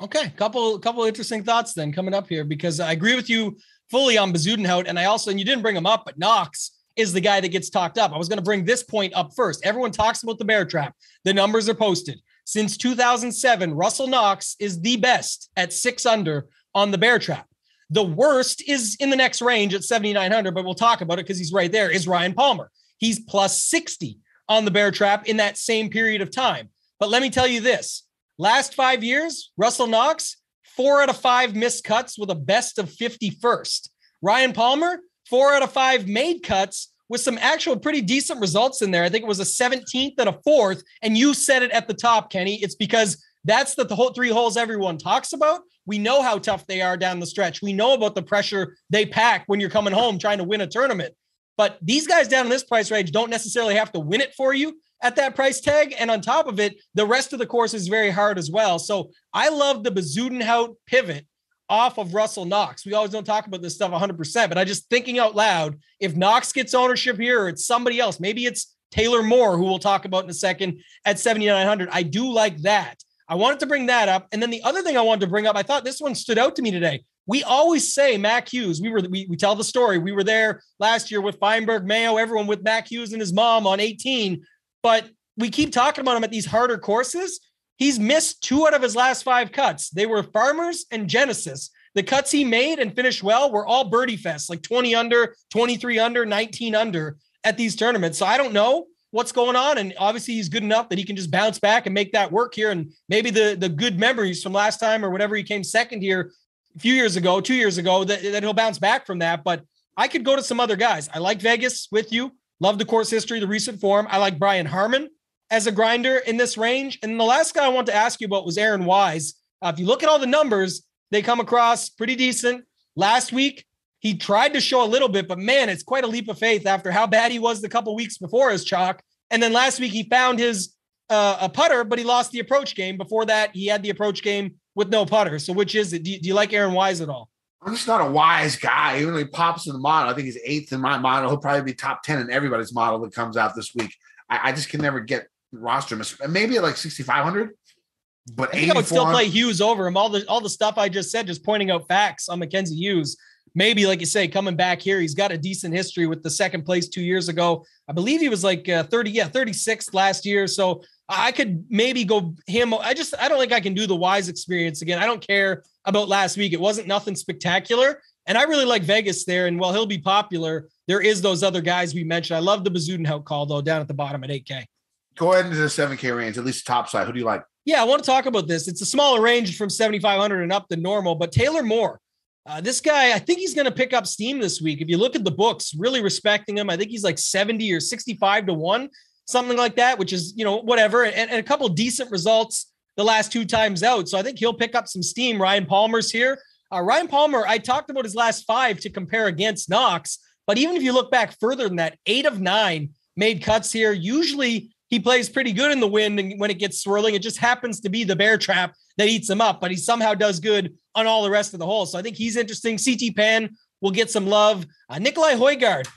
Okay, couple interesting thoughts then coming up here, because I agree with you fully on Bezuidenhout, and you didn't bring him up, but Knox is the guy that gets talked up. I was going to bring this point up first. Everyone talks about the bear trap. The numbers are posted. Since 2007, Russell Knox is the best at 6 under on the bear trap. The worst is in the next range at 7,900, but we'll talk about it because he's right there, is Ryan Palmer. He's plus 60 on the bear trap in that same period of time. But let me tell you this. Last 5 years, Russell Knox, 4 out of 5 missed cuts with a best of 51st. Ryan Palmer, 4 out of 5 made cuts with some actual pretty decent results in there. I think it was a 17th and a 4th. And you said it at the top, Kenny. It's because that's the whole 3 holes everyone talks about. We know how tough they are down the stretch. We know about the pressure they pack when you're coming home trying to win a tournament. But these guys down in this price range don't necessarily have to win it for you at that price tag. And on top of it, the rest of the course is very hard as well. So I love the Bezuidenhout pivot off of Russell Knox. We always don't talk about this stuff 100%, but I just thinking out loud, if Knox gets ownership here, or it's somebody else, maybe it's Taylor Moore, who we'll talk about in a second at 7,900. I do like that. I wanted to bring that up. And then the other thing I wanted to bring up, I thought this one stood out to me today. We always say Mac Hughes. We tell the story. We were there last year with Feinberg, Mayo, everyone with Mac Hughes and his mom on 18. But we keep talking about him at these harder courses. He's missed 2 out of his last 5 cuts. They were Farmers and Genesis. The cuts he made and finished well were all birdie fests, like 20 under, 23 under, 19 under at these tournaments. So I don't know what's going on. And obviously he's good enough that he can just bounce back and make that work here. And maybe the good memories from last time or whenever he came second here a few years ago, 2 years ago, that he'll bounce back from that. But I could go to some other guys. I like Vegas with you. Love the course history, the recent form. I like Brian Harmon as a grinder in this range. And the last guy I want to ask you about was Aaron Wise. If you look at all the numbers, they come across pretty decent. Last week, he tried to show a little bit, but man, it's quite a leap of faith after how bad he was the couple weeks before his chalk. And then last week, he found his a putter, but he lost the approach game. Before that, he had the approach game with no putter. So which is it? Do you like Aaron Wise at all? I'm just not a Wise guy. Even though he pops in the model, I think he's 8th in my model. He'll probably be top 10 in everybody's model that comes out this week. I just can never get roster him. Maybe at like 6,500, but I think I would still play Hughes over him. All the stuff I just said, just pointing out facts on Mackenzie Hughes. Maybe, like you say, coming back here, he's got a decent history with the second place 2 years ago. I believe he was like 36th last year. So I could maybe go him. I don't think I can do the Wise experience again. I don't care about last week. It wasn't nothing spectacular. And I really like Vegas there. And while he'll be popular, there is those other guys we mentioned. I love the Bezuidenhout call, though, down at the bottom at 8K. Go ahead into the 7K range, at least top side. Who do you like? Yeah, I want to talk about this. It's a smaller range from 7,500 and up than normal, but Taylor Moore. This guy, I think he's going to pick up steam this week. If you look at the books, really respecting him. I think he's like 70 or 65 to 1, something like that, which is, whatever. And a couple decent results the last 2 times out. So I think he'll pick up some steam. Ryan Palmer's here. Ryan Palmer, I talked about his last 5 to compare against Knox. But even if you look back further than that, 8 of 9 made cuts here. Usually he plays pretty good in the wind and when it gets swirling. It just happens to be the bear trap that eats him up, but he somehow does good on all the rest of the holes. So I think he's interesting. CT Pan will get some love. Nikolai Højgaard.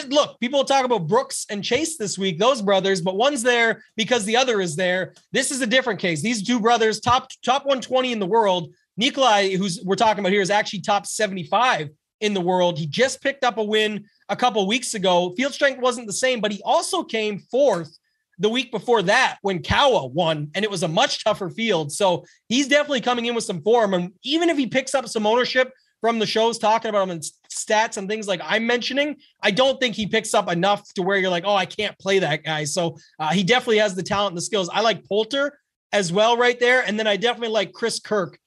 Look, people talk about Brooks and Chase this week, those brothers, but one's there because the other is there. This is a different case. These 2 brothers, top 120 in the world. Nikolai, who's we're talking about here, is actually top 75 in the world. He just picked up a win a couple weeks ago. Field strength wasn't the same, but he also came 4th the week before that when Kawa won, and it was a much tougher field. So he's definitely coming in with some form. And even if he picks up some ownership from the shows talking about him and stats and things like I'm mentioning, I don't think he picks up enough to where you're like, oh, I can't play that guy. So he definitely has the talent and the skills. I like Poulter as well right there. And then I definitely like Chris Kirk,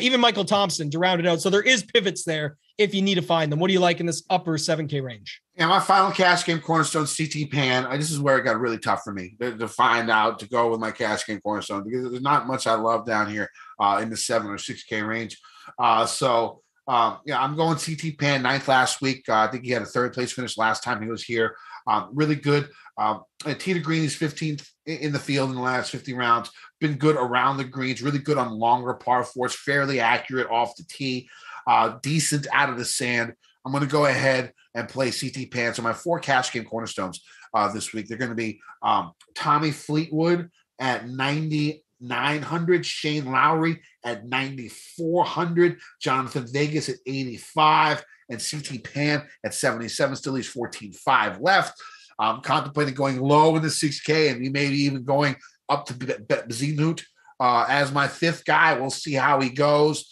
even Michael Thompson to round it out. So there is pivots there if you need to find them. What do you like in this upper 7K range? Yeah, my final cash game cornerstone, CT Pan. This is where it got really tough for me to find out to go with my cash game cornerstone because there's not much I love down here in the 7 or 6K range. I'm going CT Pan, 9th last week. I think he had a 3rd place finish last time he was here. Really good. Tee to green, he's 15th in the field in the last 50 rounds. Been good around the greens, really good on longer par fours, fairly accurate off the tee, decent out of the sand. I'm going to go ahead and play CT Pan. So my 4 cash game cornerstones this week, they're going to be Tommy Fleetwood at 9,900, Shane Lowry at 9,400, Jonathan Vegas at 85, and CT Pan at 77. Still leaves 14.5 left. I'm contemplating going low in the 6K and maybe even going up to Bezinhout as my 5th guy. We'll see how he goes.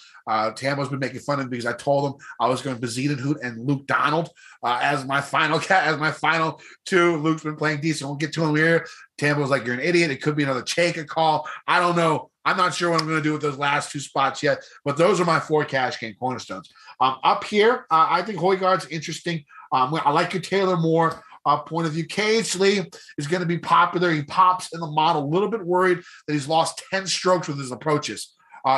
Tambo's been making fun of him because I told him I was going to Bezinhout and Luke Donald as my final 2. Luke's been playing decent. We'll get to him here. Tambo's like, you're an idiot. It could be another Chaka call. I don't know. I'm not sure what I'm going to do with those last 2 spots yet, but those are my 4 cash game cornerstones. Up here, I think Højgaard's interesting. I like your Taylor Moore point of view. KH Lee is going to be popular. He pops in the model. A little bit worried that he's lost 10 strokes with his approaches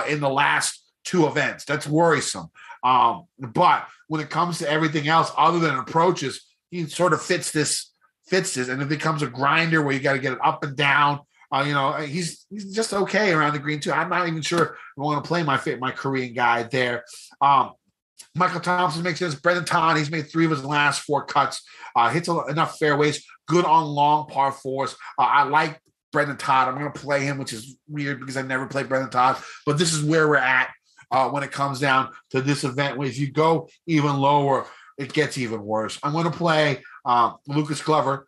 in the last 2 events. That's worrisome. But when it comes to everything else other than approaches, he sort of fits this, and it becomes a grinder where you got to get it up and down. He's just okay around the green too. I'm not even sure I want to play my Korean guy there. Michael Thompson makes sense. Brendan Todd, he's made 3 of his last 4 cuts. Hits enough fairways. Good on long par 4s. I like Brendan Todd. I'm going to play him, which is weird because I never played Brendan Todd. But this is where we're at when it comes down to this event. If you go even lower, it gets even worse. I'm going to play Lucas Glover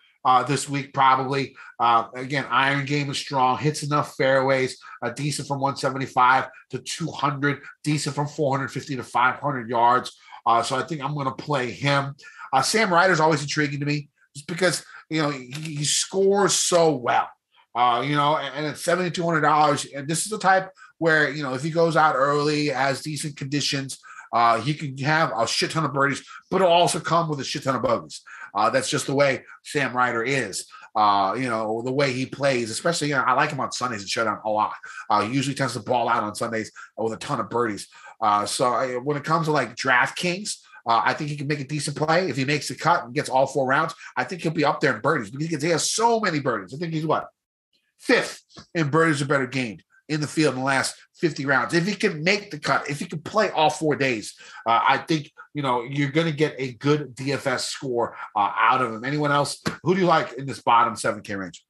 this week probably. Again, iron game is strong. Hits enough fairways. Decent from 175 to 200. Decent from 450 to 500 yards. So I think I'm going to play him. Sam Ryder's always intriguing to me just because, he scores so well. And at $7,200, and this is the type where, if he goes out early, has decent conditions, he can have a shit ton of birdies, but it'll also come with a shit ton of bogeys. That's just the way Sam Ryder is. The way he plays, especially, I like him on Sundays and shutdown a lot. He usually tends to ball out on Sundays with a ton of birdies. So when it comes to like DraftKings, I think he can make a decent play. If he makes the cut and gets all 4 rounds, I think he'll be up there in birdies because he has so many birdies. I think he's 5th in birdies or better gained in the field in the last 50 rounds. If he can make the cut, if he can play all 4 days, I think, you're going to get a good DFS score out of him. Anyone else? Who do you like in this bottom 7K range?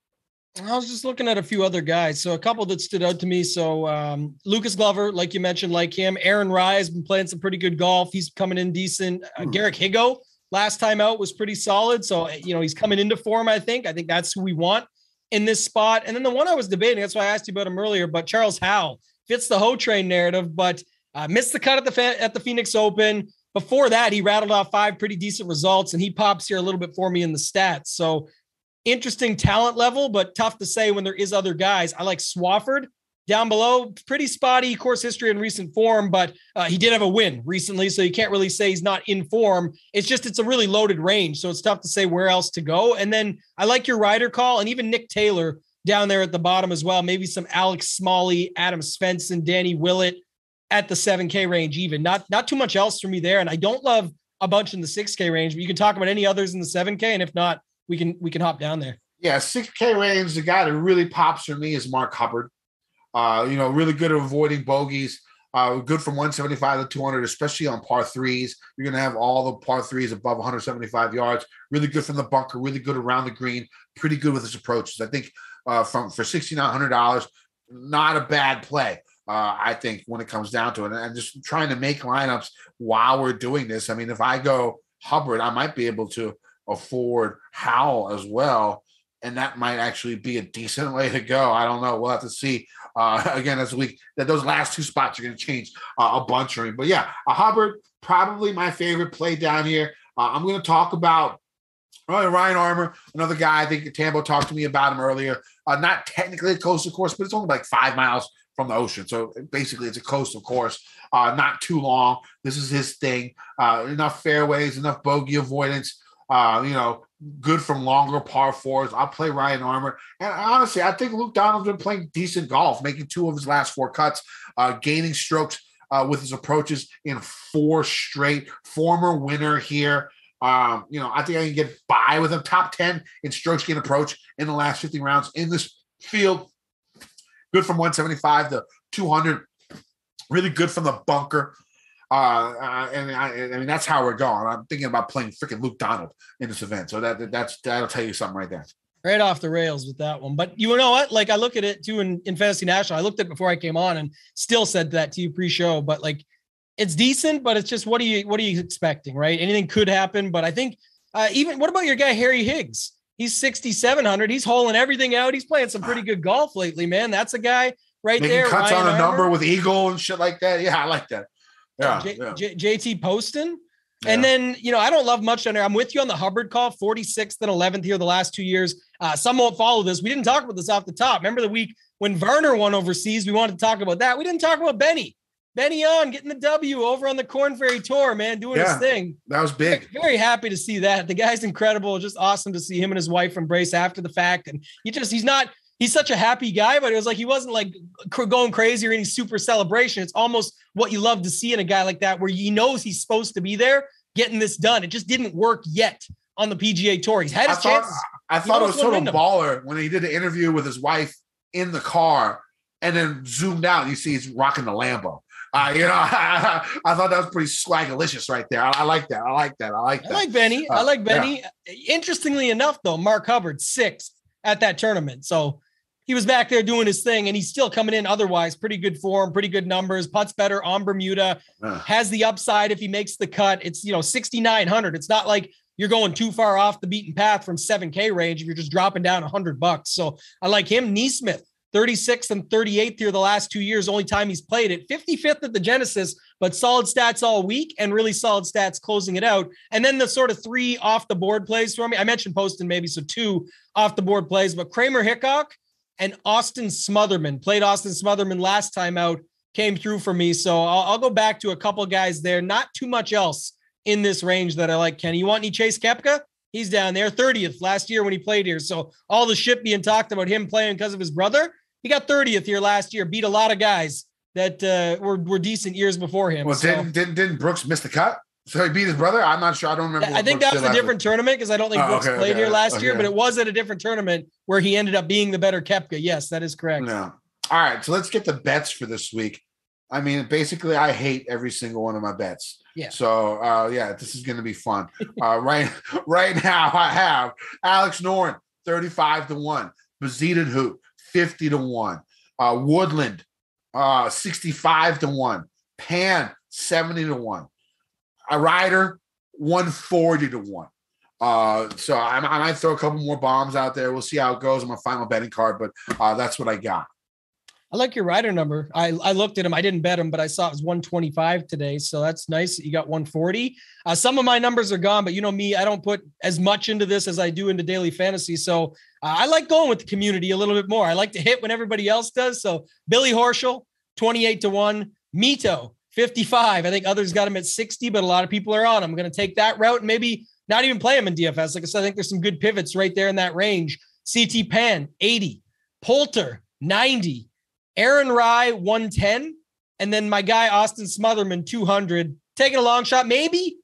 I was just looking at a few other guys. So a couple that stood out to me. So Lucas Glover, like you mentioned, like him. Aaron Rye has been playing some pretty good golf. He's coming in decent. Garrick Higo last time out was pretty solid. So, he's coming into form, I think. I think that's who we want in this spot. And then the one I was debating, that's why I asked you about him earlier, but Charles Howell fits the Ho Train narrative, but missed the cut at the Phoenix Open. Before that, he rattled off 5 pretty decent results, and he pops here a little bit for me in the stats. So interesting talent level, but tough to say when there is other guys. I like Swafford down below, pretty spotty course history and recent form, but he did have a win recently, so you can't really say he's not in form. It's a really loaded range, so it's tough to say where else to go. And then I like your rider call, and even Nick Taylor down there at the bottom as well. Maybe some Alex Smalley, Adam Svensson, Danny Willett at the 7K range even. Not too much else for me there, and I don't love a bunch in the 6K range, but you can talk about any others in the 7K, and if not, we can hop down there. Yeah, 6K range, the guy that really pops for me is Mark Hubbard. Really good at avoiding bogeys. Good from 175 to 200, especially on par 3s. You're going to have all the par 3s above 175 yards. Really good from the bunker, really good around the green, pretty good with his approaches. I think for $6,900, not a bad play. I think when it comes down to it, and just trying to make lineups while we're doing this. I mean, if I go Hubbard, I might be able to afford Howell as well, and that might actually be a decent way to go. I don't know. We'll have to see again this week, that those last two spots are going to change a bunch for me. But yeah, Hubbard, probably my favorite play down here. I'm going to talk about Ryan Armour, another guy. I think Tambo talked to me about him earlier. Not technically a coastal course, but it's only like 5 miles from the ocean. So basically it's a coastal course, not too long. This is his thing. Enough fairways, enough bogey avoidance, good from longer par fours. I'll play Ryan Armour. And honestly, I think Luke Donald's been playing decent golf, making 2 of his last 4 cuts, gaining strokes with his approaches in 4 straight. Former winner here. I think I can get by with him. Top 10 in strokes gained approach in the last 50 rounds in this field. Good from 175 to 200. Really good from the bunker. And that's how we're going. I'm thinking about playing freaking Luke Donald in this event. So that'll tell you something right there. Right off the rails with that one. But you know what? Like, I look at it too in Fantasy National. I looked at it before I came on and still said that to you pre-show. But like, it's decent, but it's just what are you expecting, right? Anything could happen. But I think even what about your guy Harry Higgs? He's 6,700. He's holing everything out. He's playing some pretty good golf lately, man. That's a guy right Making there. Cuts Ryan on a Armour. number with Eagle and shit like that. Yeah, I like that. Yeah, JT Poston. Yeah. And then, I don't love much on there. I'm with you on the Hubbard call, 46th and 11th here the last 2 years. Some won't follow this. We didn't talk about this off the top. Remember the week when Varner won overseas? We wanted to talk about that. We didn't talk about Benny on getting the W over on the Corn Ferry Tour, man, doing his thing. That was big. Very happy to see that. The guy's incredible. Just awesome to see him and his wife embrace after the fact. And he's such a happy guy, but it was like, he wasn't like going crazy or any super celebration. It's almost what you love to see in a guy like that, where he knows he's supposed to be there getting this done. It just didn't work yet on the PGA Tour. He's had his chances. I thought it was sort of baller when he did the interview with his wife in the car and then zoomed out and you see he's rocking the Lambo. I thought that was pretty swagalicious right there. I like that. I like Benny. I like Benny. Yeah. Interestingly enough, though, Mark Hubbard 6th at that tournament. So he was back there doing his thing, and he's still coming in otherwise pretty good form, pretty good numbers, putts better on Bermuda, has the upside if he makes the cut. It's 6,900. It's not like you're going too far off the beaten path from 7K range if you're just dropping down $100. So I like him. Neesmith, 36th and 38th here the last 2 years, only time he's played it. 55th at the Genesis, but solid stats all week and really solid stats closing it out. And then the sort of 3 off the board plays for me. I mentioned Poston maybe, so 2 off the board plays, but Kramer Hickok and Austin Smotherman. Played Austin Smotherman last time out, came through for me. So I'll go back to a couple guys there. Not too much else in this range that I like, Kenny. You want any Chase Koepka? He's down there, 30th last year when he played here. So all the shit being talked about him playing because of his brother, he got 30th here last year, beat a lot of guys that were decent years before him. Well, didn't Brooks miss the cut? So he beat his brother? I'm not sure. I don't remember. I think that was a different tournament because I don't think Brooks played here last year, but it was at a different tournament where he ended up being the better Koepka. Yes, that is correct. No. All right, so let's get the bets for this week. I mean, basically, I hate every single one of my bets. Yeah. So, this is going to be fun. Right now, I have Alex Noren, 35-1. Bazita Hoot, 50-1. Woodland, 65-1. Pan, 70-1. A Ryder, 140-1. So I might throw a couple more bombs out there. We'll see how it goes on my final betting card, but that's what I got. I like your rider number. I looked at him. I didn't bet him, but I saw it was 125 today. So that's nice that you got 140. Some of my numbers are gone, but you know me, I don't put as much into this as I do into daily fantasy. So I like going with the community a little bit more. I like to hit when everybody else does. So Billy Horschel, 28-1. Mito, 55. I think others got him at 60, but a lot of people are on him. I'm going to take that route and maybe not even play him in DFS. Like I said, I think there's some good pivots right there in that range. CT Pan, 80. Poulter, 90. Aaron Rye, 110. And then my guy, Austin Smotherman, 200. Taking a long shot. Maybe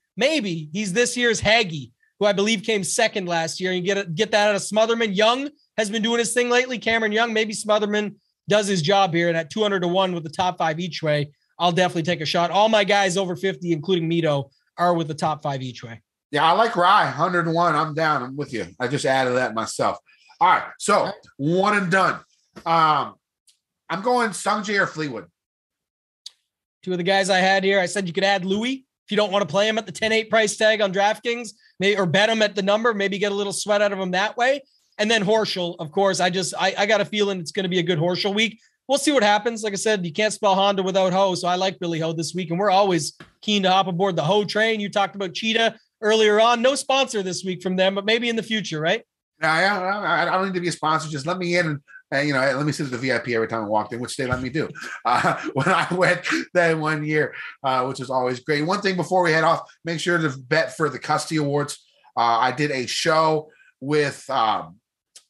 he's this year's Haggy, who I believe came second last year. And you get that out of Smotherman. Young has been doing his thing lately. Cameron Young, maybe Smotherman does his job here. And at 200-1 with the top 5 each way, I'll definitely take a shot. All my guys over 50, including Mito, are with the top 5 each way. Yeah, I like Rye, 101. I'm down. I'm with you. I just added that myself. All right, so one and done. I'm going Sungjae or Fleetwood. 2 of the guys I had here, I said you could add Louis if you don't want to play him at the 10-8 price tag on DraftKings, maybe, or bet him at the number, maybe get a little sweat out of him that way. And then Horschel, of course, I got a feeling it's going to be a good Horschel week. we'll see what happens. Like I said, you can't spell Honda without Ho. So I like Billy Ho this week, and we're always keen to hop aboard the Ho train. You talked about Cheetah earlier on. No sponsor this week from them, but maybe in the future, right? I don't need to be a sponsor. Just let me in and let me sit at the VIP every time I walked in, which they let me do. When I went that 1 year, which is always great. One thing before we head off, make sure to bet for the Custody Awards. I did a show with a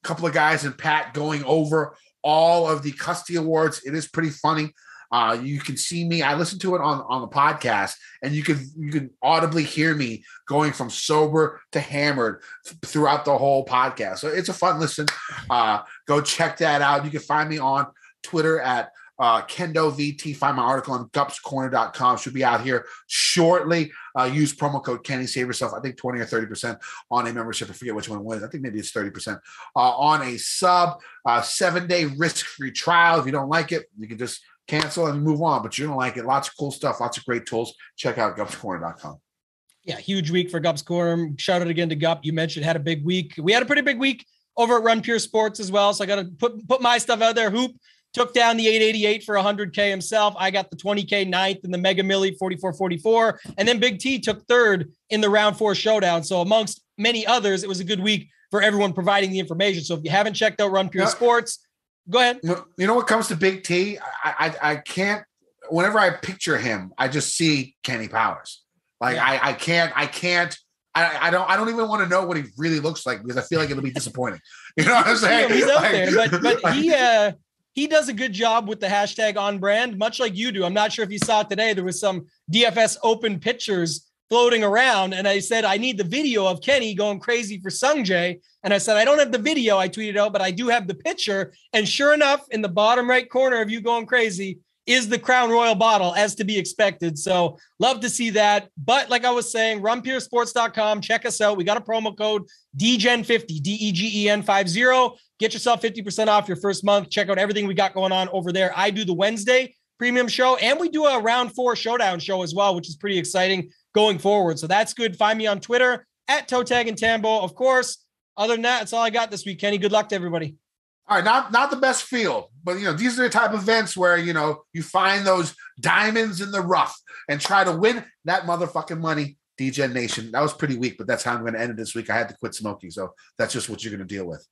couple of guys and Pat going over all of the Custody Awards. It is pretty funny. You can see me. I listened to it on the podcast, and you can audibly hear me going from sober to hammered throughout the whole podcast. So it's a fun listen. Go check that out. You can find me on Twitter at KendoVT. Find my article on gupscorner.com. Should be out here shortly. Use promo code Kenny. Save yourself, I think, 20 or 30% on a membership. I forget which one it was. I think maybe it's 30% on a sub. 7-day risk-free trial. If you don't like it, you can just cancel and move on, but you're gonna like it. Lots of cool stuff, lots of great tools. Check out gupscorner.com. Yeah, huge week for Gups Corner. Shout out again to Gup. You mentioned had a big week. We had a pretty big week over at Run Pure Sports as well. So I got to put my stuff out there. Hoop took down the 888 for 100K himself. I got the 20K ninth in the Mega Milli 44-44. And then Big T took third in the round 4 showdown. So amongst many others, it was a good week for everyone providing the information. So if you haven't checked out Run Pure Sports, go ahead. You know what comes to Big T? I can't. Whenever I picture him, I just see Kenny Powers. Like yeah. I don't even want to know what he really looks like because I feel like it'll be disappointing. You know what I'm saying? He's out there, but he does a good job with the hashtag on brand, much like you do. I'm not sure if you saw it today. There was some DFS open pictures floating around, and I said I need the video of Kenny going crazy for Sungjae. And I said I don't have the video. I tweeted out, but I do have the picture. And sure enough, in the bottom right corner of you going crazy is the Crown Royal bottle, as to be expected. So love to see that. But like I was saying, runpuresports.com. Check us out. We got a promo code DEGEN50, DEGEN50. Get yourself 50% off your first month. Check out everything we got going on over there. I do the Wednesday premium show, and we do a round 4 showdown show as well, which is pretty exciting going forward. So that's good. Find me on Twitter at Totag and Tambo. Of course, other than that, that's all I got this week, Kenny. Good luck to everybody. All right, not the best field, but these are the type of events where you find those diamonds in the rough and try to win that motherfucking money. DGen Nation. That was pretty weak, but that's how I'm going to end it this week. I had to quit smoking, so that's just what you're going to deal with.